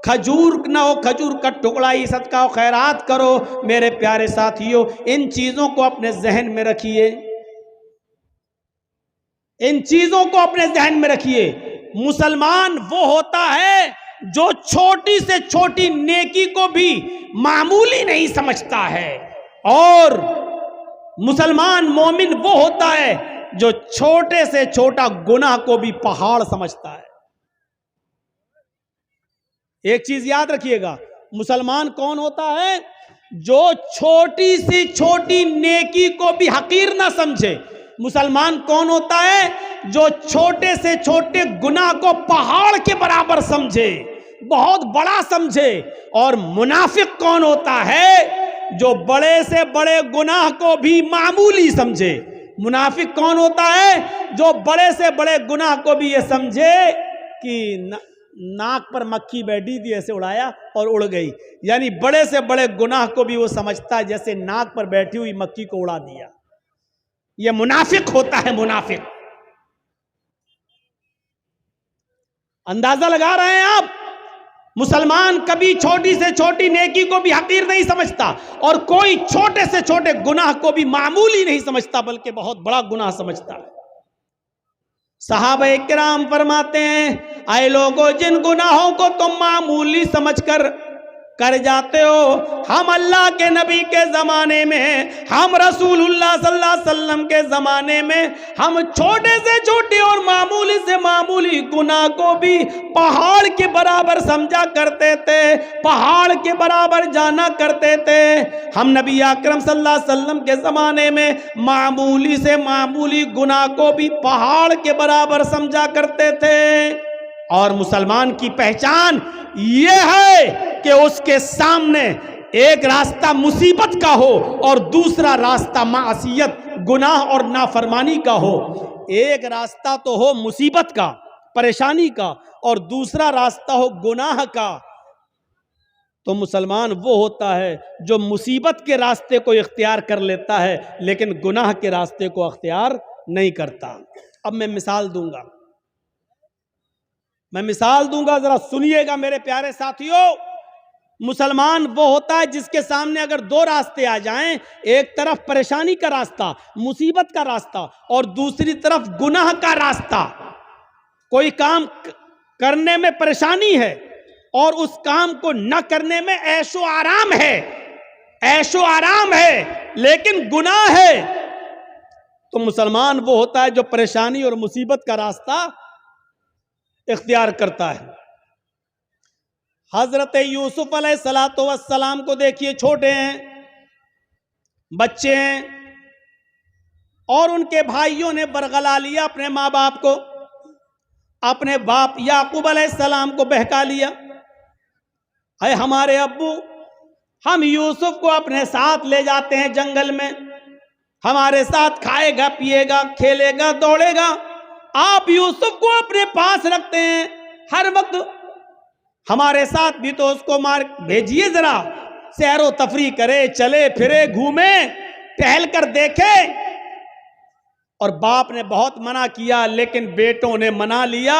کھجور نہ ہو کھجور کا ٹکڑا ہی صدقہ و خیرات کرو۔ میرے پیارے ساتھیوں، ان چیزوں کو اپنے ذہن میں رکھیے، ان چیزوں کو اپنے ذہن میں رکھیے۔ مسلمان وہ ہوتا ہے جو چھوٹی سے چھوٹی نیکی کو بھی معمولی نہیں سمجھتا ہے، اور مسلمان مومن وہ ہوتا ہے جو چھوٹے سے چھوٹا گناہ کو بھی پہاڑ سمجھتا ہے۔ ایک چیز یاد رکھیے گا، مسلمان کون ہوتا ہے؟ جو چھوٹی سی چھوٹی نیکی کو بھی حقیر نہ سمجھے۔ مسلمان کون ہوتا ہے؟ جو چھوٹے سے چھوٹے گناہ کو پہاڑ کے برابر سمجھے، بہت بڑا سمجھے۔ اور منافق کون ہوتا ہے؟ جو بڑے سے بڑے گناہ کو بھی معمولی سمجھے۔ منافق کون ہوتا ہے؟ جو بڑے سے بڑے گناہ کو بھی یہ سمجھے کہ ناک پر مکھی بیٹھی تھی ایسے اڑایا اور اڑ گئی، یعنی بڑے سے بڑے گناہ کو بھی وہ سمجھتا ہے جیسے ناک پر بیٹھی ہوئی مکھی کو اڑا دیا۔ یہ منافق ہوتا ہے، منافق۔ اندازہ لگا رہے ہیں آپ؟ مسلمان کبھی چھوٹی سے چھوٹی نیکی کو بھی حقیر نہیں سمجھتا، اور کوئی چھوٹے سے چھوٹے گناہ کو بھی معمولی نہیں سمجھتا بلکہ بہت بڑا گناہ سمجھتا ہے۔ صحابہ کرام فرماتے ہیں، اے لوگو جن گناہوں کو تم معمولی سمجھ کر جاتے ہو، ہم اللہ کے نبی کے زمانے میں، ہم رسول اللہ صلی اللہ علیہ وسلم کے زمانے میں، ہم چھوٹے سے چھوٹے اور معمولی سے معمولی گناہ کو بھی پہاڑ کے برابر سمجھا کرتے تھے، پہاڑ کے برابر جانا کرتے تھے۔ ہم نبی اکرم صلی اللہ علیہ وسلم کے زمانے میں معمولی سے معمولی گناہ کو بھی پہاڑ کے برابر سمجھا کرتے تھے۔ اور مسلمان کی پہچان یہ ہے کہ اس کے سامنے ایک راستہ مصیبت کا ہو اور دوسرا راستہ معصیت، گناہ اور نافرمانی کا ہو۔ ایک راستہ تو ہو مصیبت کا، پریشانی کا، اور دوسرا راستہ ہو گناہ کا، تو مسلمان وہ ہوتا ہے جو مصیبت کے راستے کو اختیار کر لیتا ہے لیکن گناہ کے راستے کو اختیار نہیں کرتا۔ اب میں مثال دوں گا، ذرا سنیے گا میرے پیارے ساتھیوں۔ مسلمان وہ ہوتا ہے جس کے سامنے اگر دو راستے آ جائیں، ایک طرف پریشانی کا راستہ، مصیبت کا راستہ، اور دوسری طرف گناہ کا راستہ. کوئی کام کرنے میں پریشانی ہے اور اس کام کو نہ کرنے میں عیش و آرام ہے، عیش و آرام ہے لیکن گناہ ہے، تو مسلمان وہ ہوتا ہے جو پریشانی اور مصیبت کا راستہ اختیار کرتا ہے. حضرت یوسف علیہ السلام کو دیکھیے، چھوٹے ہیں، بچے ہیں، اور ان کے بھائیوں نے برگلا لیا اپنے ماں باپ کو، اپنے باپ یعقوب علیہ السلام کو بہکا لیا. اے ہمارے ابو، ہم یوسف کو اپنے ساتھ لے جاتے ہیں جنگل میں، ہمارے ساتھ کھائے گا، پیے گا، کھیلے گا، دوڑے گا. آپ یوسف کو اپنے پاس رکھتے ہیں ہر وقت، ہمارے ساتھ بھی تو اس کو بھیجیے، ذرا سیر و تفریح کرے، چلے پھرے، گھومے، ٹہل کر دیکھے. اور باپ نے بہت منع کیا لیکن بیٹوں نے منا لیا،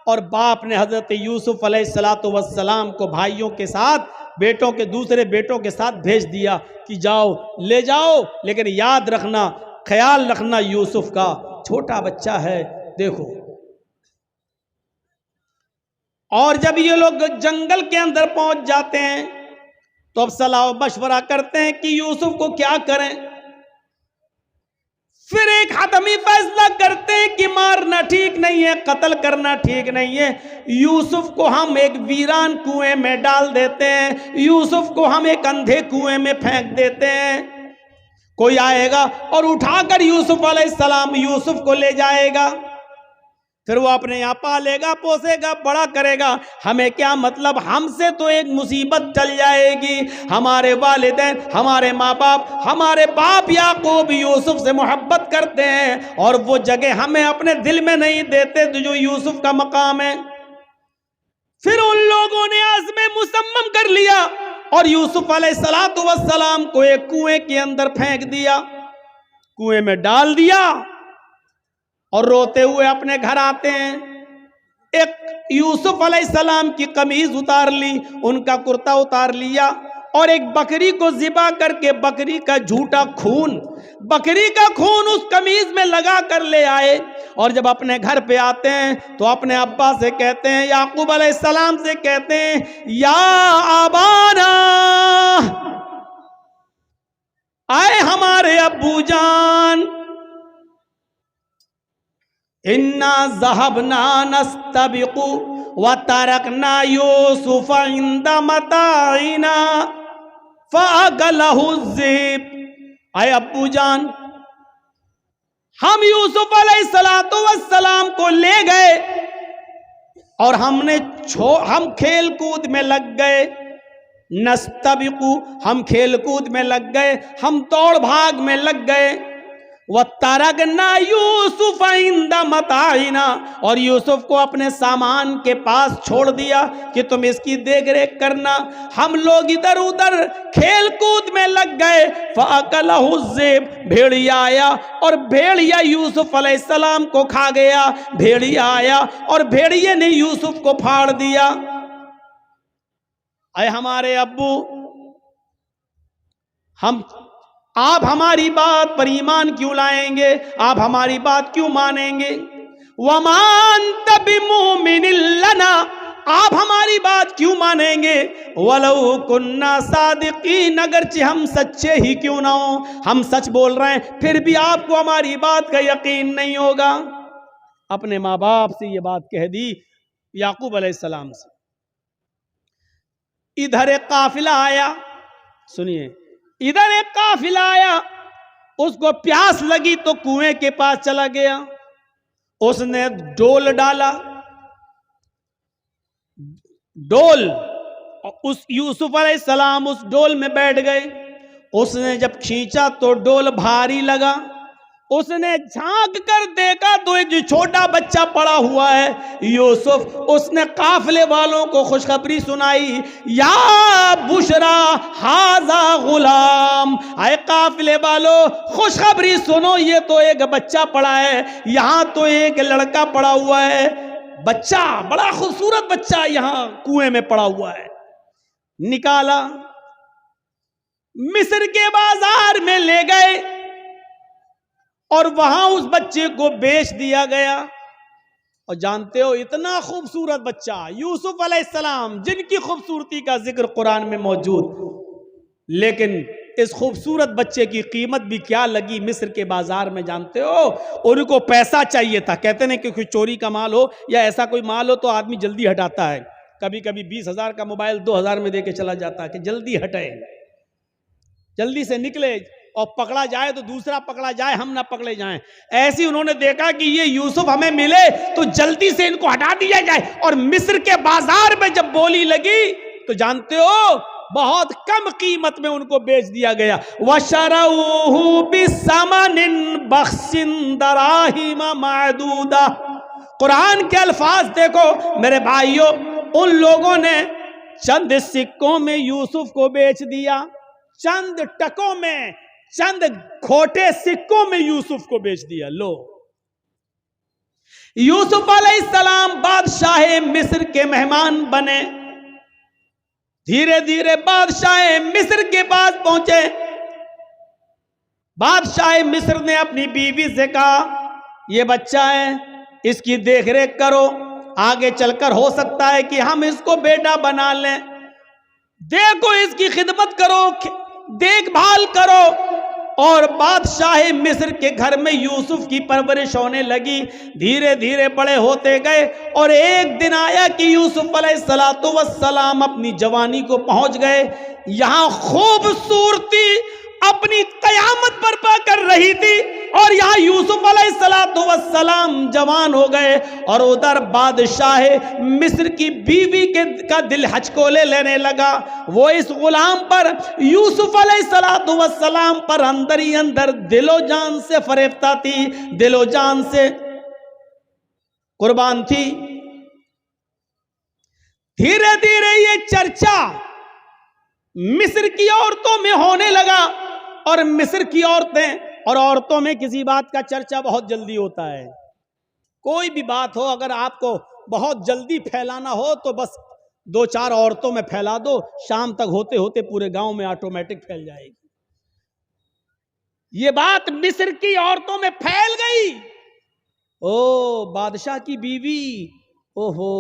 اور باپ نے حضرت یوسف علیہ السلام کو بھائیوں کے ساتھ، بیٹوں کے دوسرے بیٹوں کے ساتھ بھیج دیا کہ جاؤ، لے جاؤ، لیکن یاد رکھنا، خیال رکھنا یوسف کا، چھوٹا بچہ ہے. دیکھو، اور جب یہ لوگ جنگل کے اندر پہنچ جاتے ہیں تو اب صلاح و مشورہ کرتے ہیں کہ یوسف کو کیا کریں. پھر ایک حتمی فیصلہ کرتے ہیں کہ مارنا ٹھیک نہیں ہے، قتل کرنا ٹھیک نہیں ہے. یوسف کو ہم ایک ویران کنویں میں ڈال دیتے ہیں، یوسف کو ہم ایک اندھے کنویں میں پھینک دیتے ہیں. کوئی آئے گا اور اٹھا کر یوسف علیہ السلام یوسف کو لے جائے گا، پھر وہ اپنے یہاں پالے گا، پوسے گا، بڑا کرے گا. ہمیں کیا مطلب، ہم سے تو ایک مصیبت ٹل جائے گی. ہمارے والدین، ہمارے ماں باپ، ہمارے باپ یعقوب یوسف سے محبت کرتے ہیں، اور وہ جگہ ہمیں اپنے دل میں نہیں دیتے جو یوسف کا مقام ہے. پھر ان لوگوں نے عزم مصمم کر لیا اور یوسف علیہ السلام کو ایک کنویں کے اندر پھینک دیا، کنویں میں ڈال دیا، اور روتے ہوئے اپنے گھر آتے ہیں. ایک یوسف علیہ السلام کی قمیض اتار لی، ان کا کرتا اتار لیا، اور ایک بکری کو ذبح کر کے بکری کا جھوٹا خون، بکری کا خون اس قمیض میں لگا کر لے آئے. اور جب اپنے گھر پہ آتے ہیں تو اپنے ابا سے کہتے ہیں، یعقوب علیہ السلام سے کہتے ہیں، یا آبانا، آئے ہمارے ابو جان، انا ذهبنا نستبق وتركنا يوسف عند متاعنا فاكله الذئب. اے ابو جان، ہم یوسف علیہ السلام کو لے گئے اور ہم کھیل کود میں لگ گئے. نستبق، ہم کھیل کود میں لگ گئے، ہم دوڑ بھاگ میں لگ گئے. وَتَرَكْنَا يُوسُفَ عِنْدَ مَتَاعِنَا، اور یوسف کو اپنے سامان کے پاس چھوڑ دیا کہ تم اس کی دیکھ ریکھ کرنا. ہم لوگ ادھر ادھر کھیل کود میں لگ گئے. فَأَكَلَهُ الذِّئْبُ، بھیڑیا آیا اور بھیڑیا یوسف علیہ السلام کو کھا گیا. بھیڑیا آیا اور بھیڑیے نے یوسف کو پھاڑ دیا. اے ہمارے ابو، آپ ہماری بات پر ایمان کیوں لائیں گے؟ آپ ہماری بات کیوں مانیں گے؟ وَمَا أَنْتَ بِمُؤْمِنٍ لَنَا، آپ ہماری بات کیوں مانیں گے؟ وَلَوْ كُنَّا صَادِقِينَ، اگرچہ ہم سچے ہی کیوں نہ ہوں، ہم سچ بول رہے ہیں پھر بھی آپ کو ہماری بات کا یقین نہیں ہوگا. اپنے ماں باپ سے یہ بات کہہ دی یعقوب علیہ السلام سے. ادھر ایک قافلہ آیا، سنیے، ادھر ایک قافلہ آیا، اس کو پیاس لگی تو کنویں کے پاس چلا گیا. اس نے ڈول ڈالا، ڈول، اس یوسف علیہ السلام اس ڈول میں بیٹھ گئے. اس نے جب کھینچا تو ڈول بھاری لگا. اس نے جھانک کر دیکھا تو ایک چھوٹا بچہ پڑا ہوا ہے یوسف. اس نے قافلے والوں کو خوشخبری سنائی، یا بشرا ھذا غلام، اے قافلے والو خوشخبری سنو، یہ تو ایک بچہ پڑا ہے، یہاں تو ایک لڑکا پڑا ہوا ہے، بچہ، بڑا خوبصورت بچہ یہاں کنویں میں پڑا ہوا ہے. نکالا, مصر کے بازار میں لے گئے اور وہاں اس بچے کو بیچ دیا گیا. اور جانتے ہو اتنا خوبصورت بچہ یوسف علیہ السلام, جن کی خوبصورتی کا ذکر قرآن میں موجود, لیکن اس خوبصورت بچے کی قیمت بھی کیا لگی مصر کے بازار میں جانتے ہو؟ ان کو پیسہ چاہیے تھا. کہتے ہیں کہ کوئی چوری کا مال ہو یا ایسا کوئی مال ہو تو آدمی جلدی ہٹاتا ہے. کبھی کبھی 20,000 کا موبائل 2,000 میں دے کے چلا جاتا ہے کہ جلدی ہٹے, جلدی سے نکلے, اور پکڑا جائے تو دوسرا پکڑا جائے, ہم نہ پکڑے جائیں. ایسی انہوں نے دیکھا کہ یہ یوسف ہمیں ملے تو جلدی سے ان کو ہٹا دیا جائے. اور مصر کے بازار میں جب بولی لگی تو جانتے ہو بہت کم قیمت میں ان کو بیچ دیا گیا. وَشَرَوْهُ بِثَمَنٍ بَخْسٍ دَرَاهِمَ مَعْدُودَةٍ. قرآن کے الفاظ دیکھو میرے بھائیوں, ان لوگوں نے چند سکوں میں یوسف کو بیچ دیا, چند ٹکوں میں, چند کھوٹے سکوں میں یوسف کو بیچ دیا. لو, یوسف علیہ السلام بادشاہ مصر کے مہمان بنے. دھیرے دھیرے بادشاہ مصر کے پاس پہنچے. بادشاہ مصر نے اپنی بیوی سے کہا یہ بچہ ہے, اس کی دیکھ ریکھ کرو, آگے چل کر ہو سکتا ہے کہ ہم اس کو بیٹا بنا لیں. دیکھو اس کی خدمت کرو, دیکھ بھال کرو. اور بادشاہ مصر کے گھر میں یوسف کی پرورش ہونے لگی. دھیرے دھیرے بڑے ہوتے گئے اور ایک دن آیا کہ یوسف علیہ السلام اپنی جوانی کو پہنچ گئے. یہاں خوبصورتی اپنی قیامت برپا کر رہی تھی اور یہاں یوسف علیہ السلام جوان ہو گئے, اور ادھر بادشاہ مصر کی بیوی کا دل ہچکولے لینے لگا. وہ اس غلام پر, یوسف علیہ السلام پر اندر ہی اندر دل و جان سے فریفتہ تھی, دل و جان سے قربان تھی. دھیرے دھیرے یہ چرچا مصر کی عورتوں میں ہونے لگا, اور مصر کی عورتیں, اور عورتوں میں کسی بات کا چرچا بہت جلدی ہوتا ہے. کوئی بھی بات ہو اگر آپ کو بہت جلدی پھیلانا ہو تو بس 2-4 عورتوں میں پھیلا دو, شام تک ہوتے ہوتے پورے گاؤں میں آٹومیٹک پھیل جائے گی. یہ بات مصر کی عورتوں میں پھیل گئی. او بادشاہ کی بیوی, اوہو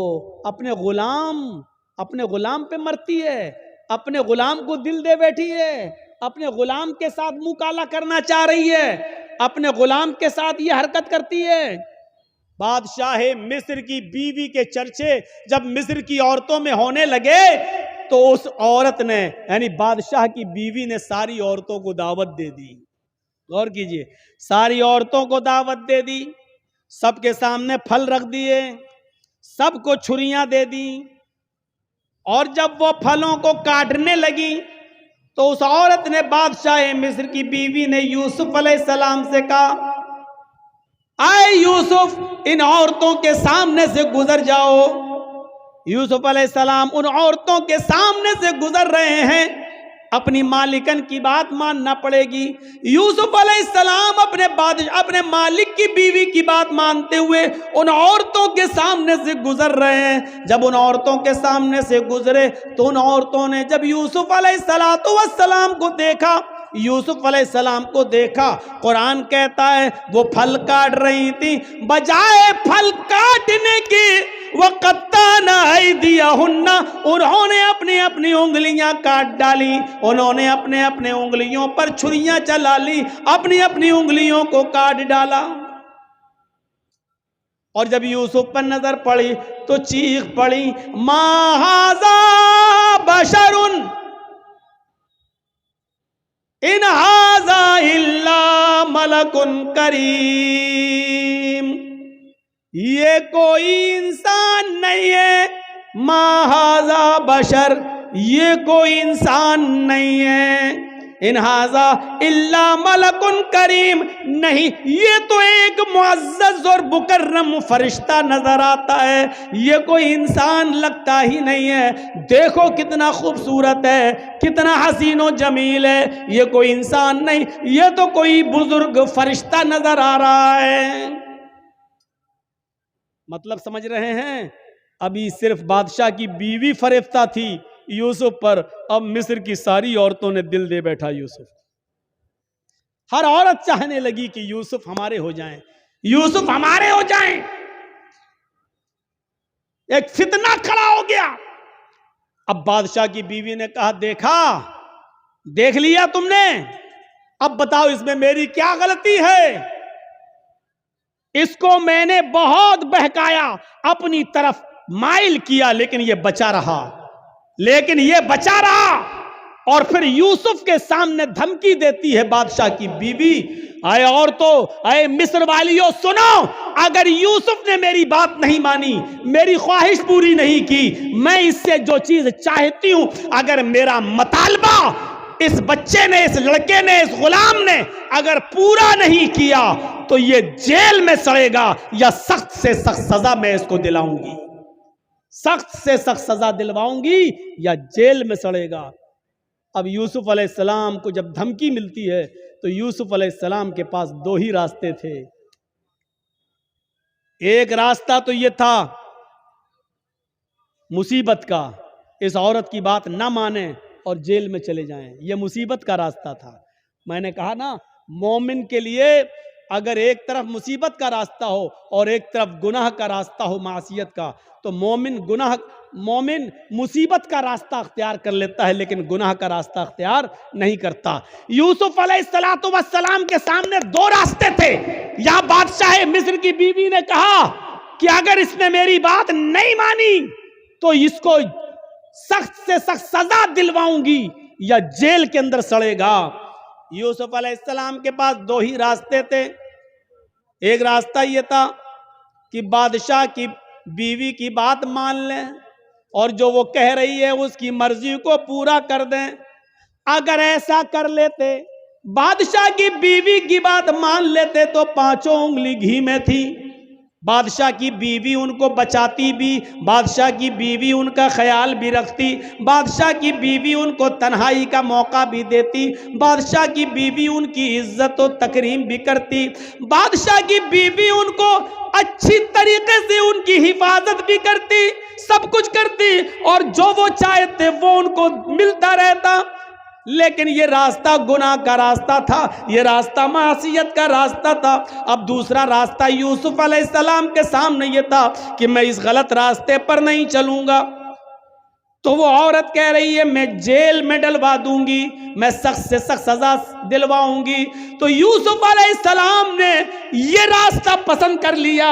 اپنے غلام پہ مرتی ہے, اپنے غلام کو دل دے بیٹھی ہے, اپنے غلام کے ساتھ منہ کالا کرنا چاہ رہی ہے, اپنے غلام کے ساتھ یہ حرکت کرتی ہے. بادشاہ مصر کی بیوی کے چرچے جب مصر کی عورتوں میں ہونے لگے تو اس عورت نے, یعنی بادشاہ کی بیوی نے ساری عورتوں کو دعوت دے دی. غور کیجئے, ساری عورتوں کو دعوت دے دی, سب کے سامنے پھل رکھ دیے, سب کو چھریاں دے دی, اور جب وہ پھلوں کو کاٹنے لگی تو اس عورت نے بادشاہ مصر کی بیوی نے یوسف علیہ السلام سے کہا آئے یوسف ان عورتوں کے سامنے سے گزر جاؤ. یوسف علیہ السلام ان عورتوں کے سامنے سے گزر رہے ہیں, اپنی مالکن کی بات ماننا پڑے گی. یوسف علیہ السلام اپنے مالک کی بیوی کی بات مانتے ہوئے ان عورتوں کے سامنے سے گزر رہے ہیں. جب ان عورتوں کے سامنے سے گزرے تو ان عورتوں نے جب یوسف علیہ السلام کو دیکھا, یوسف علیہ السلام کو دیکھا, قرآن کہتا ہے وہ پھل کاٹ رہی تھی, بجائے پھل کاٹنے کی وَقَطَّعْنَ أَيْدِيَهُنَّ, انہوں نے اپنی اپنی انگلیاں کاٹ ڈالی, انہوں نے اپنے اپنے انگلیوں پر چھریاں چلا لی, اپنی اپنی انگلیوں کو کاٹ ڈالا. اور جب یوسف پر نظر پڑی تو چیخ پڑی مَا هَذَا بَشَرٌ ان هذا الا ملک کریم, یہ کوئی انسان نہیں ہے, ما هذا بشر, یہ کوئی انسان نہیں ہے, ان هذا الا ملک کریم, نہیں یہ تو ایک معزز اور مکرم فرشتہ نظر آتا ہے, یہ کوئی انسان لگتا ہی نہیں ہے. دیکھو کتنا خوبصورت ہے, کتنا حسین و جمیل ہے, یہ کوئی انسان نہیں, یہ تو کوئی بزرگ فرشتہ نظر آ رہا ہے. مطلب سمجھ رہے ہیں؟ ابھی صرف بادشاہ کی بیوی فریفتہ تھی, یوسف پر. اب مصر کی ساری عورتوں نے دل دے بیٹھا یوسف. ہر عورت چاہنے لگی کہ یوسف ہمارے ہو جائیں, یوسف ہمارے ہو جائیں. ایک فتنہ کھڑا ہو گیا. اب بادشاہ کی بیوی نے کہا دیکھا, دیکھ لیا تم نے, اب بتاؤ اس میں میری کیا غلطی ہے؟ اس کو میں نے بہت بہکایا, اپنی طرف مائل کیا, لیکن یہ بچا رہا. اور پھر یوسف کے سامنے دھمکی دیتی ہے بادشاہ کی بیوی. اے عورتوں, اے مصر والیوں, سنو, اگر یوسف نے میری بات نہیں مانی, میری خواہش پوری نہیں کی, میں اس سے جو چیز چاہتی ہوں, اگر میرا مطالبہ اس بچے نے, اس لڑکے نے, اس غلام نے اگر پورا نہیں کیا تو یہ جیل میں سڑے گا, یا سخت سے سخت سزا میں اس کو دلاؤں گی. سخت سے سخت سزا دلواؤں گی یا جیل میں سڑے گا. اب یوسف علیہ السلام کو جب دھمکی ملتی ہے تو یوسف علیہ السلام کے پاس دو ہی راستے تھے. ایک راستہ تو یہ تھا مصیبت کا, اس عورت کی بات نہ مانیں اور جیل میں چلے جائیں, یہ مصیبت کا راستہ تھا. میں نے کہا نا, مومن کے لیے اگر ایک طرف مصیبت کا راستہ ہو اور ایک طرف گناہ کا راستہ ہو, معصیت کا, تو مومن مصیبت کا راستہ اختیار کر لیتا ہے, لیکن گناہ کا راستہ اختیار نہیں کرتا. یوسف علیہ السلام کے سامنے دو راستے تھے. یا بادشاہ مصر کی بیوی نے کہا کہ اگر اس نے میری بات نہیں مانی تو اس کو سخت سے سخت سزا دلواؤں گی یا جیل کے اندر سڑے گا. یوسف علیہ السلام کے پاس دو ہی راستے تھے. ایک راستہ یہ تھا کہ بادشاہ کی بیوی کی بات مان لیں اور جو وہ کہہ رہی ہے اس کی مرضی کو پورا کر دیں. اگر ایسا کر لیتے, بادشاہ کی بیوی کی بات مان لیتے, تو 5 انگلی گھی میں تھی. بادشاہ کی بیوی ان کو بچاتی بھی, بادشاہ کی بیوی ان کا خیال بھی رکھتی, بادشاہ کی بیوی ان کو تنہائی کا موقع بھی دیتی, بادشاہ کی بیوی ان کی عزت و تکریم بھی کرتی, بادشاہ کی بیوی ان کو اچھی طریقے سے ان کی حفاظت بھی کرتی, سب کچھ کرتی, اور جو وہ چاہتے وہ ان کو ملتا رہتا. لیکن یہ راستہ گناہ کا راستہ تھا, یہ راستہ معصیت کا راستہ تھا. اب دوسرا راستہ یوسف علیہ السلام کے سامنے یہ تھا کہ میں اس غلط راستے پر نہیں چلوں گا. تو وہ عورت کہہ رہی ہے میں جیل میں ڈلوا دوں گی, میں سخت سے سخت سزا دلواؤں گی. تو یوسف علیہ السلام نے یہ راستہ پسند کر لیا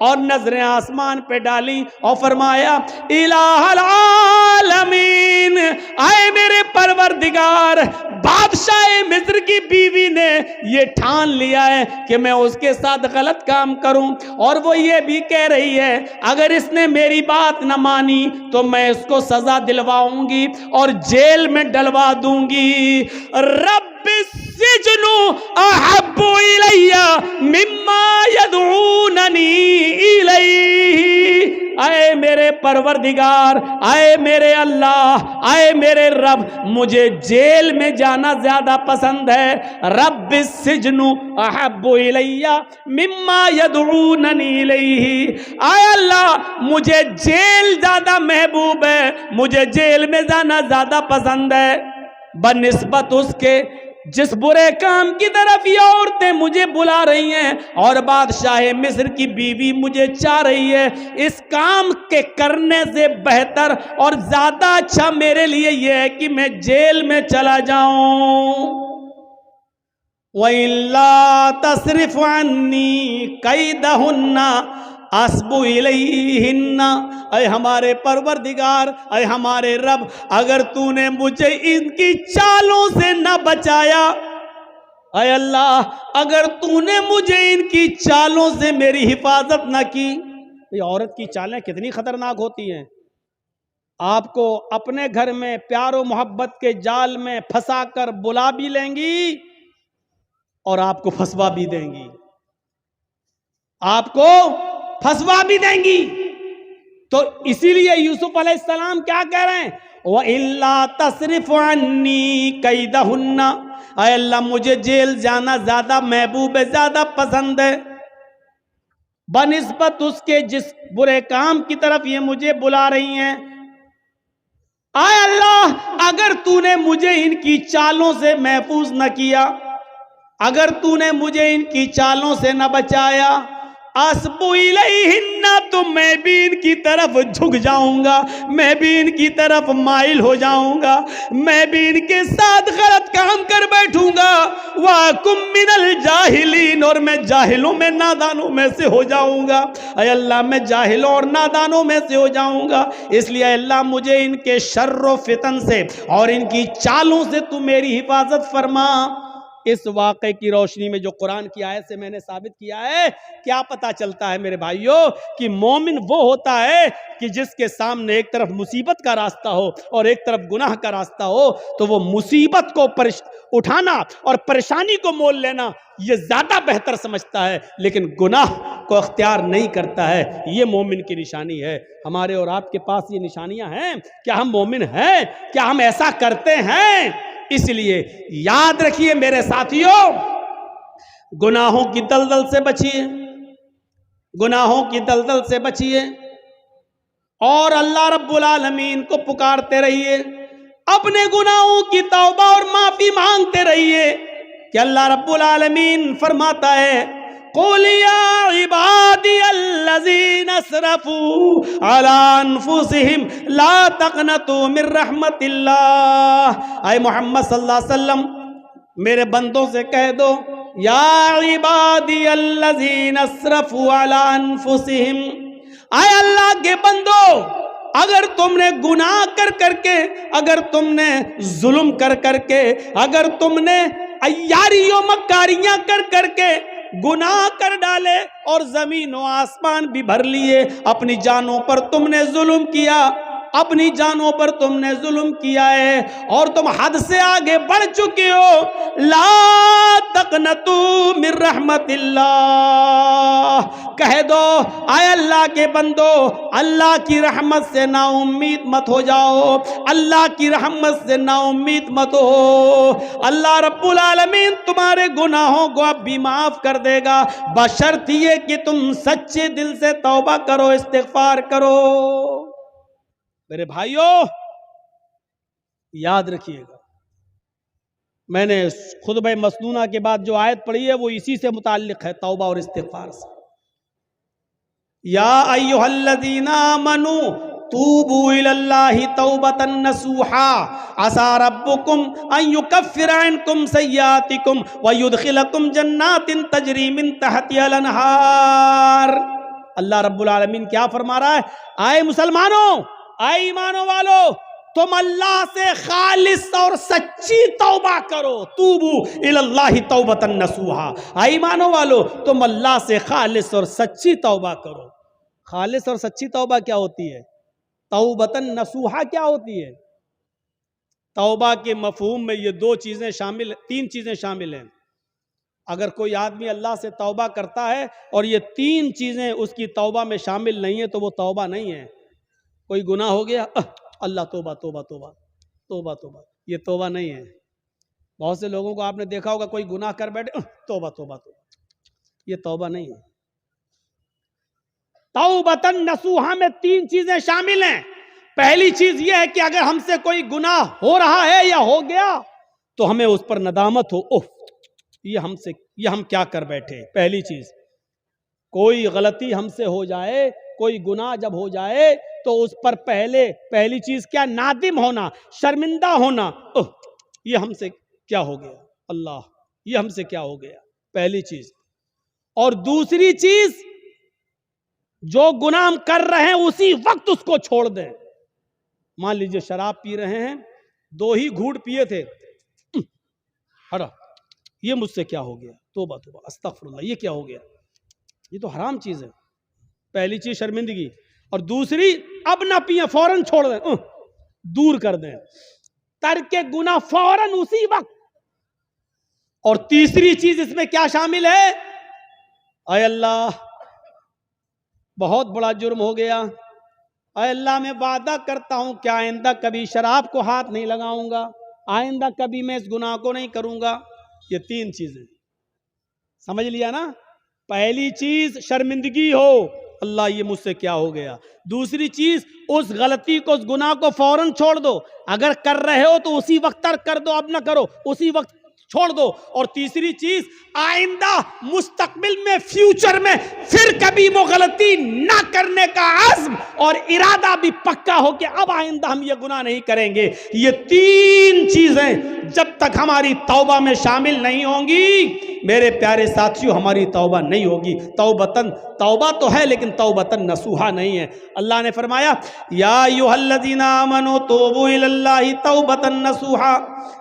اور نظریں آسمان پہ ڈالی اور فرمایا الہ العالمین, اے میرے پروردگار, بادشاہ مصر کی بیوی نے یہ ٹھان لیا ہے کہ میں اس کے ساتھ غلط کام کروں, اور وہ یہ بھی کہہ رہی ہے اگر اس نے میری بات نہ مانی تو میں اس کو سزا دلواؤں گی اور جیل میں ڈلوا دوں گی. رب السجن احب الی مما یدعوننی الیہ, اے میرے پروردگار, اے میرے اللہ, اے میرے رب, مجھے جیل میں جانا زیادہ پسند ہے. رب السجن احب الی مما یدعوننی الیہ, اے اللہ مجھے جیل زیادہ محبوب ہے, مجھے جیل میں جانا زیادہ پسند ہے بنسبت اس کے جس برے کام کی طرف یہ عورتیں مجھے بلا رہی ہیں اور بادشاہ مصر کی بیوی مجھے چاہ رہی ہے. اس کام کے کرنے سے بہتر اور زیادہ اچھا میرے لیے یہ ہے کہ میں جیل میں چلا جاؤں. وَإِلَّا تَصْرِفْ عَنِّي كَيْدَهُنَّ اَسْبُ إِلَيْهِنَّ, اے ہمارے پروردگار, اے ہمارے رب, اگر تو نے مجھے ان کی چالوں سے نہ بچایا, اے اللہ اگر تو نے مجھے ان کی چالوں سے میری حفاظت نہ کی. یہ عورت کی چالیں کتنی خطرناک ہوتی ہیں. آپ کو اپنے گھر میں پیار و محبت کے جال میں پھنسا کر بلا بھی لیں گی اور آپ کو پھنسوا بھی دیں گی, آپ کو پھنسوا بھی دیں گی. تو اسی لیے یوسف علیہ السلام کیا کہہ رہے ہیں, وَإِلَّا تَصْرِفْ عَنِّي كَيْدَهُنَّ, اے اللہ مجھے جیل جانا زیادہ محبوب ہے, زیادہ پسند ہے بنسبت اس کے جس برے کام کی طرف یہ مجھے بلا رہی ہیں. آئے اللہ اگر تو نے مجھے ان کی چالوں سے محفوظ نہ کیا، اگر تو نے مجھے ان کی چالوں سے نہ بچایا، اسبو الیہن، تو میں بھی ان کی طرف جھک جاؤں گا، میں بھی ان کی طرف مائل ہو جاؤں گا، میں بھی ان کے ساتھ غلط کام کر بیٹھوں گا، وَأَكُن مِّنَ الْجَاهِلِينَ، اور میں جاہلوں میں نادانوں میں سے ہو جاؤں گا۔ اے اللہ میں جاہلوں اور نادانوں میں سے ہو جاؤں گا، اس لیے اے اللہ مجھے ان کے شر و فتن سے اور ان کی چالوں سے تو میری حفاظت فرما۔ اس واقعے کی روشنی میں جو قرآن کی آیت سے میں نے ثابت کیا ہے، کیا پتا چلتا ہے میرے بھائیوں کہ مومن وہ ہوتا ہے کہ جس کے سامنے ایک طرف مصیبت کا راستہ ہو اور ایک طرف گناہ کا راستہ ہو، تو وہ مصیبت کو اٹھانا اور پریشانی کو مول لینا یہ زیادہ بہتر سمجھتا ہے، لیکن گناہ کو اختیار نہیں کرتا ہے۔ یہ مومن کی نشانی ہے۔ ہمارے اور آپ کے پاس یہ نشانیاں ہیں؟ کیا ہم مومن ہیں؟ کیا ہم ایسا کرتے ہیں؟ اس لیے یاد رکھیے میرے ساتھیوں، گناہوں کی دلدل سے بچیے، گناہوں کی دلدل سے بچیے، اور اللہ رب العالمین کو پکارتے رہیے، اپنے گناہوں کی توبہ اور معافی مانگتے رہیے کہ اللہ رب العالمین فرماتا ہے قُلْ يَا عِبَادِيَ الَّذِينَ اسْرَفُوا عَلَىٰ أَنفُسِهِمْ لَا تَقْنَطُوا مِن رَحْمَتِ اللَّهِ۔ اے محمد صلی اللہ علیہ وسلم میرے بندوں سے کہہ دو، یا عبادی الذین اسرفوا علی انفسہم، اے اللہ کے بندو، اگر تم نے گناہ کر کے، اگر تم نے ظلم کر کے، اگر تم نے عیاری و مکاریاں کر کے گناہ کر ڈالے اور زمین و آسمان بھی بھر لیے، اپنی جانوں پر تم نے ظلم کیا، اپنی جانوں پر تم نے ظلم کیا ہے اور تم حد سے آگے بڑھ چکے ہو، لا تقنطوا من رحمت اللہ، کہہ دو اے اللہ کے بندو، اللہ کی رحمت سے نا امید مت ہو جاؤ، اللہ کی رحمت سے نا امید مت ہو، اللہ رب العالمین تمہارے گناہوں کو اب بھی معاف کر دے گا، بشرط یہ کہ تم سچے دل سے توبہ کرو، استغفار کرو۔ میرے بھائیوں یاد رکھیے گا، میں نے خطبہ مسنونہ کے بعد جو آیت پڑھی ہے وہ اسی سے متعلق ہے، توبہ اور استغفار سے۔ یا ایھا الذین آمنوا توبوا الی اللہ توبۃ نصوحا عسى ربکم ان یکفر عنکم سیئاتکم ویدخلکم جنات تجری من تحتها الانہار۔ اللہ رب العالمین کیا فرما رہا ہے؟ اے مسلمانوں، اے ایمانوں والو، تم اللہ سے خالص اور سچی توبہ کرو، توبو الی اللہ توبۃ نصوحا، اے ایمانوں والو تم اللہ سے خالص اور سچی توبہ کرو۔ خالص اور سچی توبہ کیا ہوتی ہے؟ توبۃ نصوحا کیا ہوتی ہے؟ توبہ کے مفہوم میں یہ تین چیزیں شامل ہیں۔ اگر کوئی آدمی اللہ سے توبہ کرتا ہے اور یہ تین چیزیں اس کی توبہ میں شامل نہیں ہیں تو وہ توبہ نہیں ہے۔ کوئی گناہ ہو گیا، اللہ توبہ توبہ توبہ توبہ توبہ، یہ توبہ نہیں ہے۔ بہت سے لوگوں کو آپ نے دیکھا ہوگا کوئی گناہ کر بیٹھے، توبہ توبہ توبہ، یہ توبہ نہیں ہے۔ توبۃ نصوحا میں تین چیزیں شامل ہیں۔ پہلی چیز یہ ہے کہ اگر ہم سے کوئی گناہ ہو رہا ہے یا ہو گیا تو ہمیں اس پر ندامت ہو، یہ ہم کیا کر بیٹھے۔ پہلی چیز، کوئی غلطی ہم سے ہو جائے، کوئی گناہ جب ہو جائے تو اس پر پہلی چیز کیا؟ نادم ہونا، شرمندہ ہونا، یہ ہم سے کیا ہو گیا، اللہ یہ ہم سے کیا ہو گیا، پہلی چیز۔ اور دوسری چیز، جو گناہ ہم کر رہے ہیں اسی وقت اس کو چھوڑ دیں۔ مان لیجئے شراب پی رہے ہیں، 2 ہی گھونٹ پیے تھے، ہٹا، یہ مجھ سے کیا ہو گیا، توبہ توبہ استغفر اللہ، یہ کیا ہو گیا، یہ تو حرام چیز ہے۔ پہلی چیز شرمندگی، اور دوسری اب نہ پیئیں، فوراً چھوڑ دیں، دور کر دیں، ترک گناہ فوراً اسی وقت۔ اور تیسری چیز اس میں کیا شامل ہے؟ اے اللہ بہت بڑا جرم ہو گیا، اے اللہ میں وعدہ کرتا ہوں کہ آئندہ کبھی شراب کو ہاتھ نہیں لگاؤں گا، آئندہ کبھی میں اس گناہ کو نہیں کروں گا۔ یہ 3 چیزیں سمجھ لیا نا؟ پہلی چیز شرمندگی ہو، اللہ یہ مجھ سے کیا ہو گیا. دوسری چیز اس غلطی کو اس گناہ کو فوراً چھوڑ دو. اگر کر رہے ہو تو اسی وقت ترک کر دو, اب نہ کرو, اسی وقت چھوڑ دو. اور تیسری چیز آئندہ مستقبل میں فیوچر میں پھر کبھی وہ غلطی نہ کرنے کا عزم اور ارادہ بھی پکا ہو کہ اب آئندہ ہم یہ گناہ نہیں کریں گے. یہ تین چیزیں جب تک ہماری توبہ میں شامل نہیں ہوں گی میرے پیارے ساتھیوں ہماری توبہ نہیں ہوگی. توبہ تو ہے لیکن توبتن نصوحا نہیں ہے. اللہ نے فرمایا یا ایھا الذین آمنوا توبوا الی اللہ توبتن نصوحا,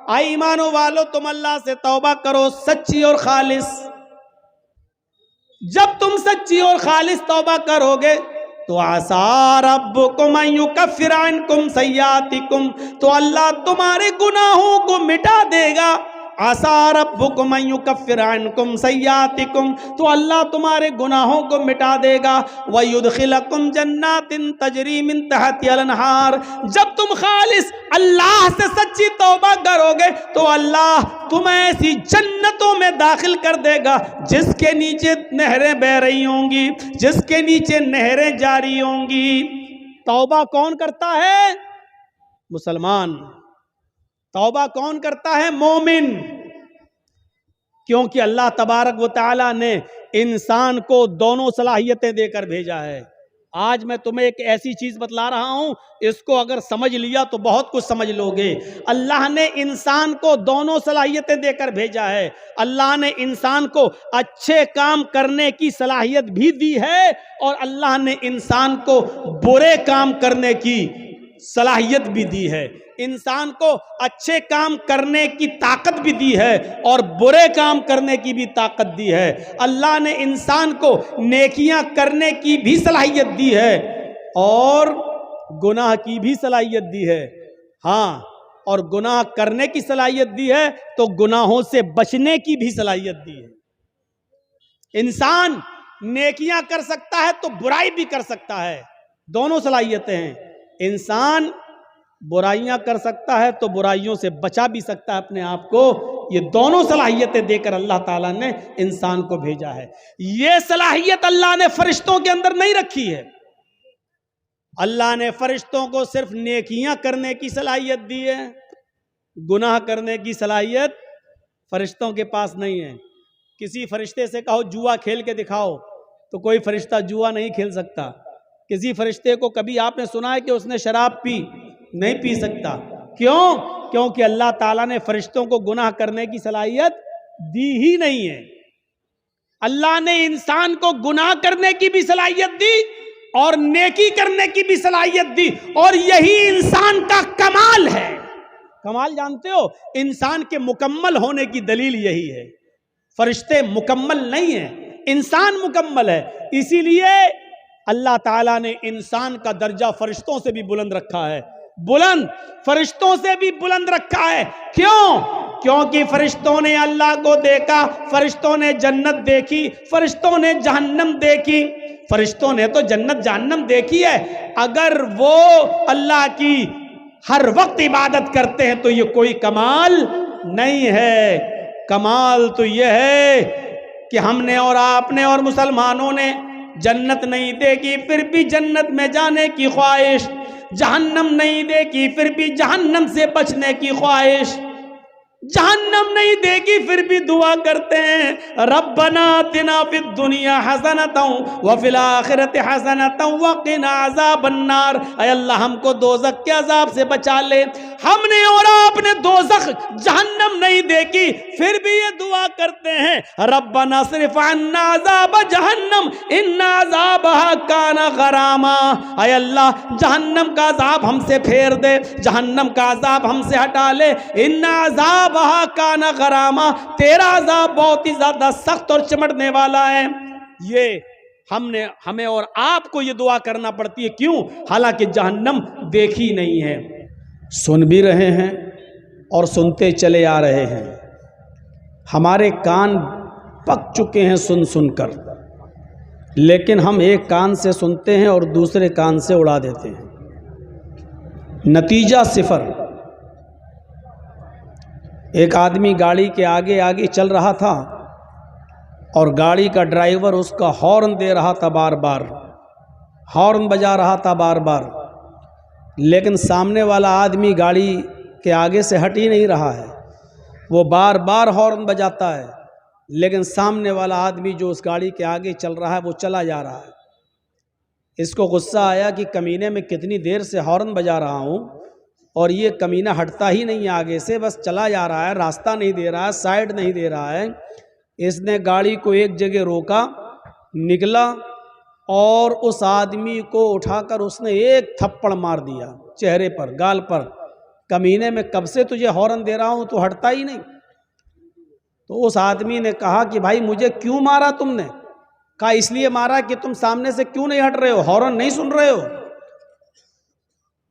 اے ایمانو والو تم اللہ سے توبہ کرو سچی اور خالص. جب تم سچی اور خالص توبہ کرو گے تو عسیٰ ربکم ان یکفر عنکم سیئاتکم, تو اللہ تمہارے گناہوں کو مٹا دے گا. عسیٰ ربکم ان یکفر عنکم سیئاتکم, تو اللہ تمہارے گناہوں کو مٹا دے گا. ویدخلکم جنات تجری من تحتہا الانہار, جب تم خالص اللہ سے سچی توبہ کرو گے تو اللہ تمہیں ایسی جنتوں میں داخل کر دے گا جس کے نیچے نہریں بہہ رہی ہوں گی, جس کے نیچے نہریں جاری ہوں گی. توبہ کون کرتا ہے؟ مسلمان. توبہ کون کرتا ہے؟ مومن. کیونکہ اللہ تبارک و تعالیٰ نے انسان کو دونوں صلاحیتیں دے کر بھیجا ہے. آج میں تمہیں ایک ایسی چیز بتلا رہا ہوں, اس کو اگر سمجھ لیا تو بہت کچھ سمجھ لو گے. اللہ نے انسان کو دونوں صلاحیتیں دے کر بھیجا ہے. اللہ نے انسان کو اچھے کام کرنے کی صلاحیت بھی دی ہے اور اللہ نے انسان کو برے کام کرنے کی صلاحیت بھی دی ہے. انسان کو اچھے کام کرنے کی طاقت بھی دی ہے اور برے کام کرنے کی بھی طاقت دی ہے. اللہ نے انسان کو نیکیاں کرنے کی بھی صلاحیت دی ہے اور گناہ کی بھی صلاحیت دی ہے. ہاں, اور گناہ کرنے کی صلاحیت دی ہے تو گناہوں سے بچنے کی بھی صلاحیت دی ہے. انسان نیکیاں کر سکتا ہے تو برائی بھی کر سکتا ہے, دونوں صلاحیتیں ہیں. انسان برائیاں کر سکتا ہے تو برائیوں سے بچا بھی سکتا ہے اپنے آپ کو. یہ دونوں صلاحیتیں دے کر اللہ تعالیٰ نے انسان کو بھیجا ہے. یہ صلاحیت اللہ نے فرشتوں کے اندر نہیں رکھی ہے. اللہ نے فرشتوں کو صرف نیکیاں کرنے کی صلاحیت دی ہے, گناہ کرنے کی صلاحیت فرشتوں کے پاس نہیں ہے. کسی فرشتے سے کہو جوا کھیل کے دکھاؤ تو کوئی فرشتہ جوا نہیں کھیل سکتا. کسی فرشتے کو کبھی آپ نے سنا ہے کہ اس نے شراب پی؟ نہیں پی سکتا. کیوں؟ کیونکہ اللہ تعالیٰ نے فرشتوں کو گناہ کرنے کی صلاحیت دی ہی نہیں ہے. اللہ نے انسان کو گناہ کرنے کی بھی صلاحیت دی اور نیکی کرنے کی بھی صلاحیت دی, اور یہی انسان کا کمال ہے. کمال جانتے ہو؟ انسان کے مکمل ہونے کی دلیل یہی ہے. فرشتے مکمل نہیں ہیں, انسان مکمل ہے. اسی لیے اللہ تعالیٰ نے انسان کا درجہ فرشتوں سے بھی بلند رکھا ہے. بلند, فرشتوں سے بھی بلند رکھا ہے. کیوں؟ کیونکہ فرشتوں نے اللہ کو دیکھا, فرشتوں نے جنت دیکھی, فرشتوں نے جہنم دیکھی. فرشتوں نے تو جنت جہنم دیکھی ہے. اگر وہ اللہ کی ہر وقت عبادت کرتے ہیں تو یہ کوئی کمال نہیں ہے. کمال تو یہ ہے کہ ہم نے اور آپ نے اور مسلمانوں نے جنت نہیں دیکھی پھر بھی جنت میں جانے کی خواہش, جہنم نہیں دیکھی پھر بھی جہنم سے بچنے کی خواہش, جہنم نہیں دیکھی پھر بھی دعا کرتے ہیں ربنا آتنا فی الدنیا حسنۃ وفی الآخرۃ حسنۃ وقنا عذاب النار. اے اللہ ہم کو دوزخ کے عذاب سے بچا لے. ہم نے اور آپ نے دوزخ جہنم نہیں دیکھی پھر بھی یہ دعا کرتے ہیں ربنا اصرف عنا عذاب جہنم ان عذابها کان غراما. اے اللہ جہنم کا عذاب ہم سے پھیر دے, جہنم کا عذاب ہم سے ہٹا لے. ان عذاب کان غراما, تیرا عذاب بہت ہی زیادہ سخت اور چمٹنے والا ہے. یہ ہمیں اور آپ کو یہ دعا کرنا پڑتی ہے. کیوں؟ حالانکہ جہنم دیکھی نہیں ہے. سن بھی رہے ہیں اور سنتے چلے آ رہے ہیں. ہمارے کان پک چکے ہیں سن سن کر, لیکن ہم ایک کان سے سنتے ہیں اور دوسرے کان سے اڑا دیتے ہیں. نتیجہ صفر. ایک آدمی گاڑی کے آگے آگے چل رہا تھا اور گاڑی کا ڈرائیور اس کا ہارن دے رہا تھا بار بار. ہارن بجا رہا تھا بار بار، لیکن سامنے والا آدمی گاڑی کے آگے سے ہٹ ہی نہیں رہا ہے. وہ بار بار ہارن بجاتا ہے لیکن سامنے والا آدمی جو اس گاڑی کے آگے چل رہا ہے وہ چلا جا رہا ہے. اس کو غصہ آیا کہ کمینے میں کتنی دیر سے ہارن بجا رہا ہوں اور یہ کمینہ ہٹتا ہی نہیں آگے سے، بس چلا جا رہا ہے، راستہ نہیں دے رہا ہے، سائیڈ نہیں دے رہا ہے. اس نے گاڑی کو ایک جگہ روکا، نکلا اور اس آدمی کو اٹھا کر اس نے ایک تھپڑ مار دیا چہرے پر، گال پر. کمینے میں کب سے تجھے ہارن دے رہا ہوں تو ہٹتا ہی نہیں. تو اس آدمی نے کہا کہ بھائی مجھے کیوں مارا تم نے؟ کہا اس لیے مارا کہ تم سامنے سے کیوں نہیں ہٹ رہے ہو، ہارن نہیں سن رہے ہو.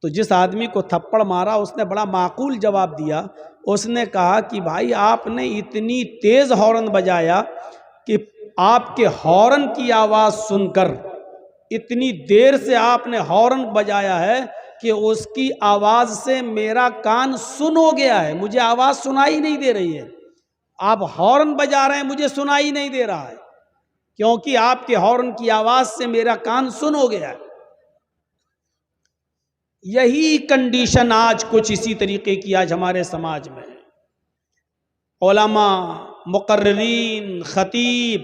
تو جس آدمی کو تھپڑ مارا اس نے بڑا معقول جواب دیا. اس نے کہا کہ بھائی آپ نے اتنی تیز ہارن بجایا کہ آپ کے ہارن کی آواز سن کر اتنی دیر سے آپ نے ہارن بجایا ہے کہ اس کی آواز سے میرا کان سن ہو گیا ہے، مجھے آواز سنائی نہیں دے رہی ہے. آپ ہارن بجا رہے ہیں مجھے سنائی نہیں دے رہا ہے کیونکہ آپ کے ہارن کی آواز سے میرا کان سن ہو گیا ہے. یہی کنڈیشن آج کچھ اسی طریقے کی آج ہمارے سماج میں ہے. علماء، مقررین، خطیب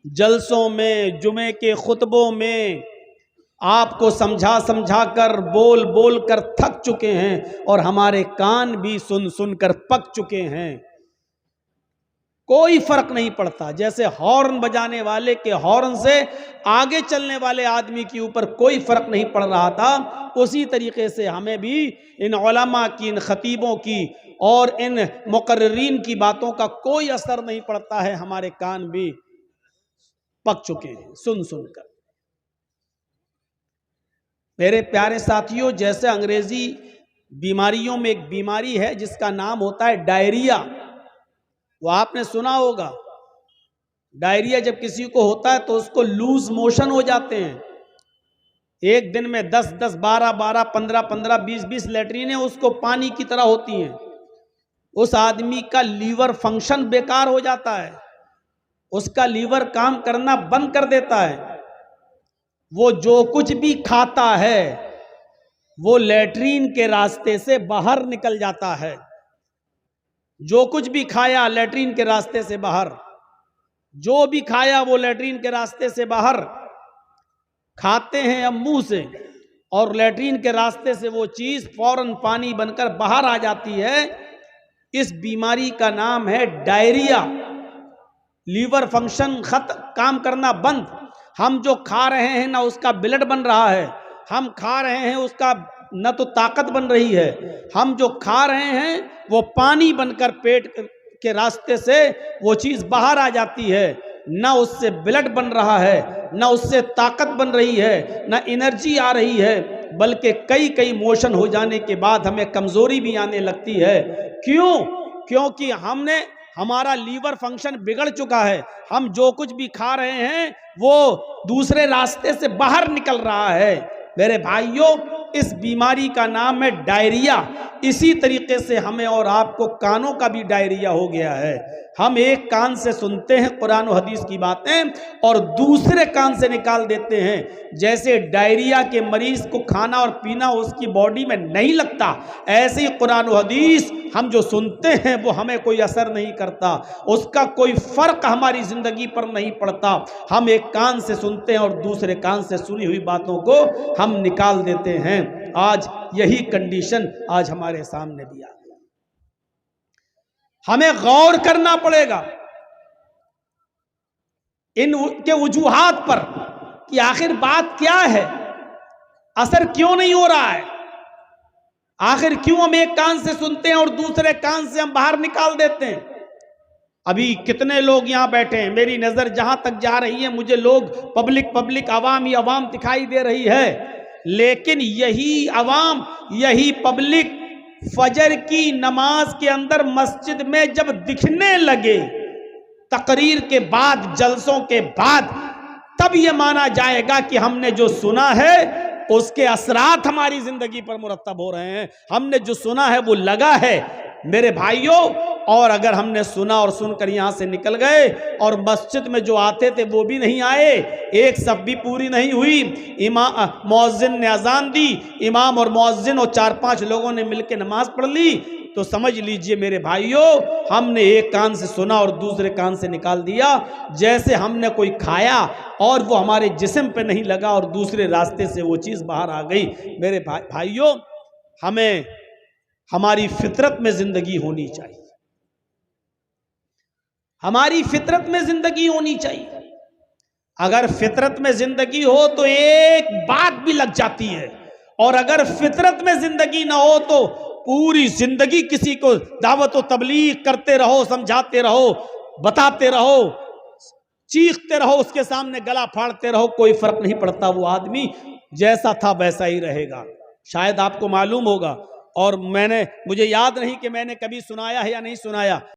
جلسوں میں، جمعے کے خطبوں میں آپ کو سمجھا سمجھا کر، بول بول کر تھک چکے ہیں اور ہمارے کان بھی سن سن کر پک چکے ہیں. کوئی فرق نہیں پڑتا. جیسے ہارن بجانے والے کے ہارن سے آگے چلنے والے آدمی کے اوپر کوئی فرق نہیں پڑ رہا تھا، اسی طریقے سے ہمیں بھی ان علماء کی، ان خطیبوں کی اور ان مقررین کی باتوں کا کوئی اثر نہیں پڑتا ہے. ہمارے کان بھی پک چکے ہیں سن سن کر. میرے پیارے ساتھیوں، جیسے انگریزی بیماریوں میں ایک بیماری ہے جس کا نام ہوتا ہے ڈائریا، وہ آپ نے سنا ہوگا. ڈائریا جب کسی کو ہوتا ہے تو اس کو لوز موشن ہو جاتے ہیں. ایک دن میں 10-10 12-12 15-15 20-20 لیٹرینیں اس کو پانی کی طرح ہوتی ہیں. اس آدمی کا لیور فنکشن بیکار ہو جاتا ہے، اس کا لیور کام کرنا بند کر دیتا ہے. وہ جو کچھ بھی کھاتا ہے وہ لیٹرین کے راستے سے باہر نکل جاتا ہے. جو کچھ بھی کھایا لیٹرین کے راستے سے باہر، جو بھی کھایا وہ لیٹرین کے راستے سے باہر. کھاتے ہیں اب منہ سے اور لیٹرین کے راستے سے وہ چیز فوراً پانی بن کر باہر آ جاتی ہے. اس بیماری کا نام ہے ڈائریا. لیور فنکشن کام کرنا بند. ہم جو کھا رہے ہیں نہ اس کا بلڈ بن رہا ہے، ہم کھا رہے ہیں اس کا نہ تو طاقت بن رہی ہے. ہم جو کھا رہے ہیں وہ پانی بن کر پیٹ کے راستے سے وہ چیز باہر آ جاتی ہے. نہ اس سے بلڈ بن رہا ہے، نہ اس سے طاقت بن رہی ہے، نہ انرجی آ رہی ہے، بلکہ کئی موشن ہو جانے کے بعد ہمیں کمزوری بھی آنے لگتی ہے. کیوں؟ کیونکہ ہمارا لیور فنکشن بگڑ چکا ہے. ہم جو کچھ بھی کھا رہے ہیں وہ دوسرے راستے سے باہر نکل رہا ہے. میرے بھائیوں، اس بیماری کا نام ہے ڈائریا. اسی طریقے سے ہمیں اور آپ کو کانوں کا بھی ڈائریا ہو گیا ہے. ہم ایک کان سے سنتے ہیں قرآن و حدیث کی باتیں اور دوسرے کان سے نکال دیتے ہیں. جیسے ڈائریا کے مریض کو کھانا اور پینا اس کی باڈی میں نہیں لگتا، ایسے ہی قرآن و حدیث ہم جو سنتے ہیں وہ ہمیں کوئی اثر نہیں کرتا، اس کا کوئی فرق ہماری زندگی پر نہیں پڑتا. ہم ایک کان سے سنتے ہیں اور دوسرے کان سے سنی ہوئی باتوں کو ہم نکال دیتے ہیں. آج یہی کنڈیشن آج ہمارے سامنے بھی آ گئی. ہمیں غور کرنا پڑے گا ان کے وجوہات پر کہ آخر بات کیا ہے، اثر کیوں نہیں ہو رہا ہے، آخر کیوں ہم ایک کان سے سنتے ہیں اور دوسرے کان سے ہم باہر نکال دیتے ہیں. ابھی کتنے لوگ یہاں بیٹھے ہیں، میری نظر جہاں تک جا رہی ہے مجھے لوگ پبلک عوام ہی عوام دکھائی دے رہی ہے. لیکن یہی عوام، یہی پبلک فجر کی نماز کے اندر مسجد میں جب دکھنے لگے تقریر کے بعد، جلسوں کے بعد، تب یہ مانا جائے گا کہ ہم نے جو سنا ہے اس کے اثرات ہماری زندگی پر مرتب ہو رہے ہیں. ہم نے جو سنا ہے وہ لگا ہے. میرے بھائیوں، اور اگر ہم نے سنا اور سن کر یہاں سے نکل گئے اور مسجد میں جو آتے تھے وہ بھی نہیں آئے، ایک صف بھی پوری نہیں ہوئی، مؤذن نے اذان دی، امام اور مؤذن اور 4-5 لوگوں نے مل کے نماز پڑھ لی، تو سمجھ لیجئے میرے بھائیوں، ہم نے ایک کان سے سنا اور دوسرے کان سے نکال دیا، جیسے ہم نے کوئی کھایا اور وہ ہمارے جسم پہ نہیں لگا اور دوسرے راستے سے وہ چیز باہر آ گئی۔ میرے بھائیوں، ہمیں ہماری فطرت میں زندگی ہونی چاہیے، ہماری فطرت میں زندگی ہونی چاہیے۔ اگر فطرت میں زندگی ہو تو ایک بات بھی لگ جاتی ہے، اور اگر فطرت میں زندگی نہ ہو تو پوری زندگی کسی کو دعوت و تبلیغ کرتے رہو، سمجھاتے رہو، بتاتے رہو، چیختے رہو، اس کے سامنے گلا پھاڑتے رہو، کوئی فرق نہیں پڑتا، وہ آدمی جیسا تھا ویسا ہی رہے گا۔ شاید آپ کو معلوم ہوگا، اور مجھے یاد نہیں کہ میں نے کبھی سنایا ہے یا نہیں سنایا،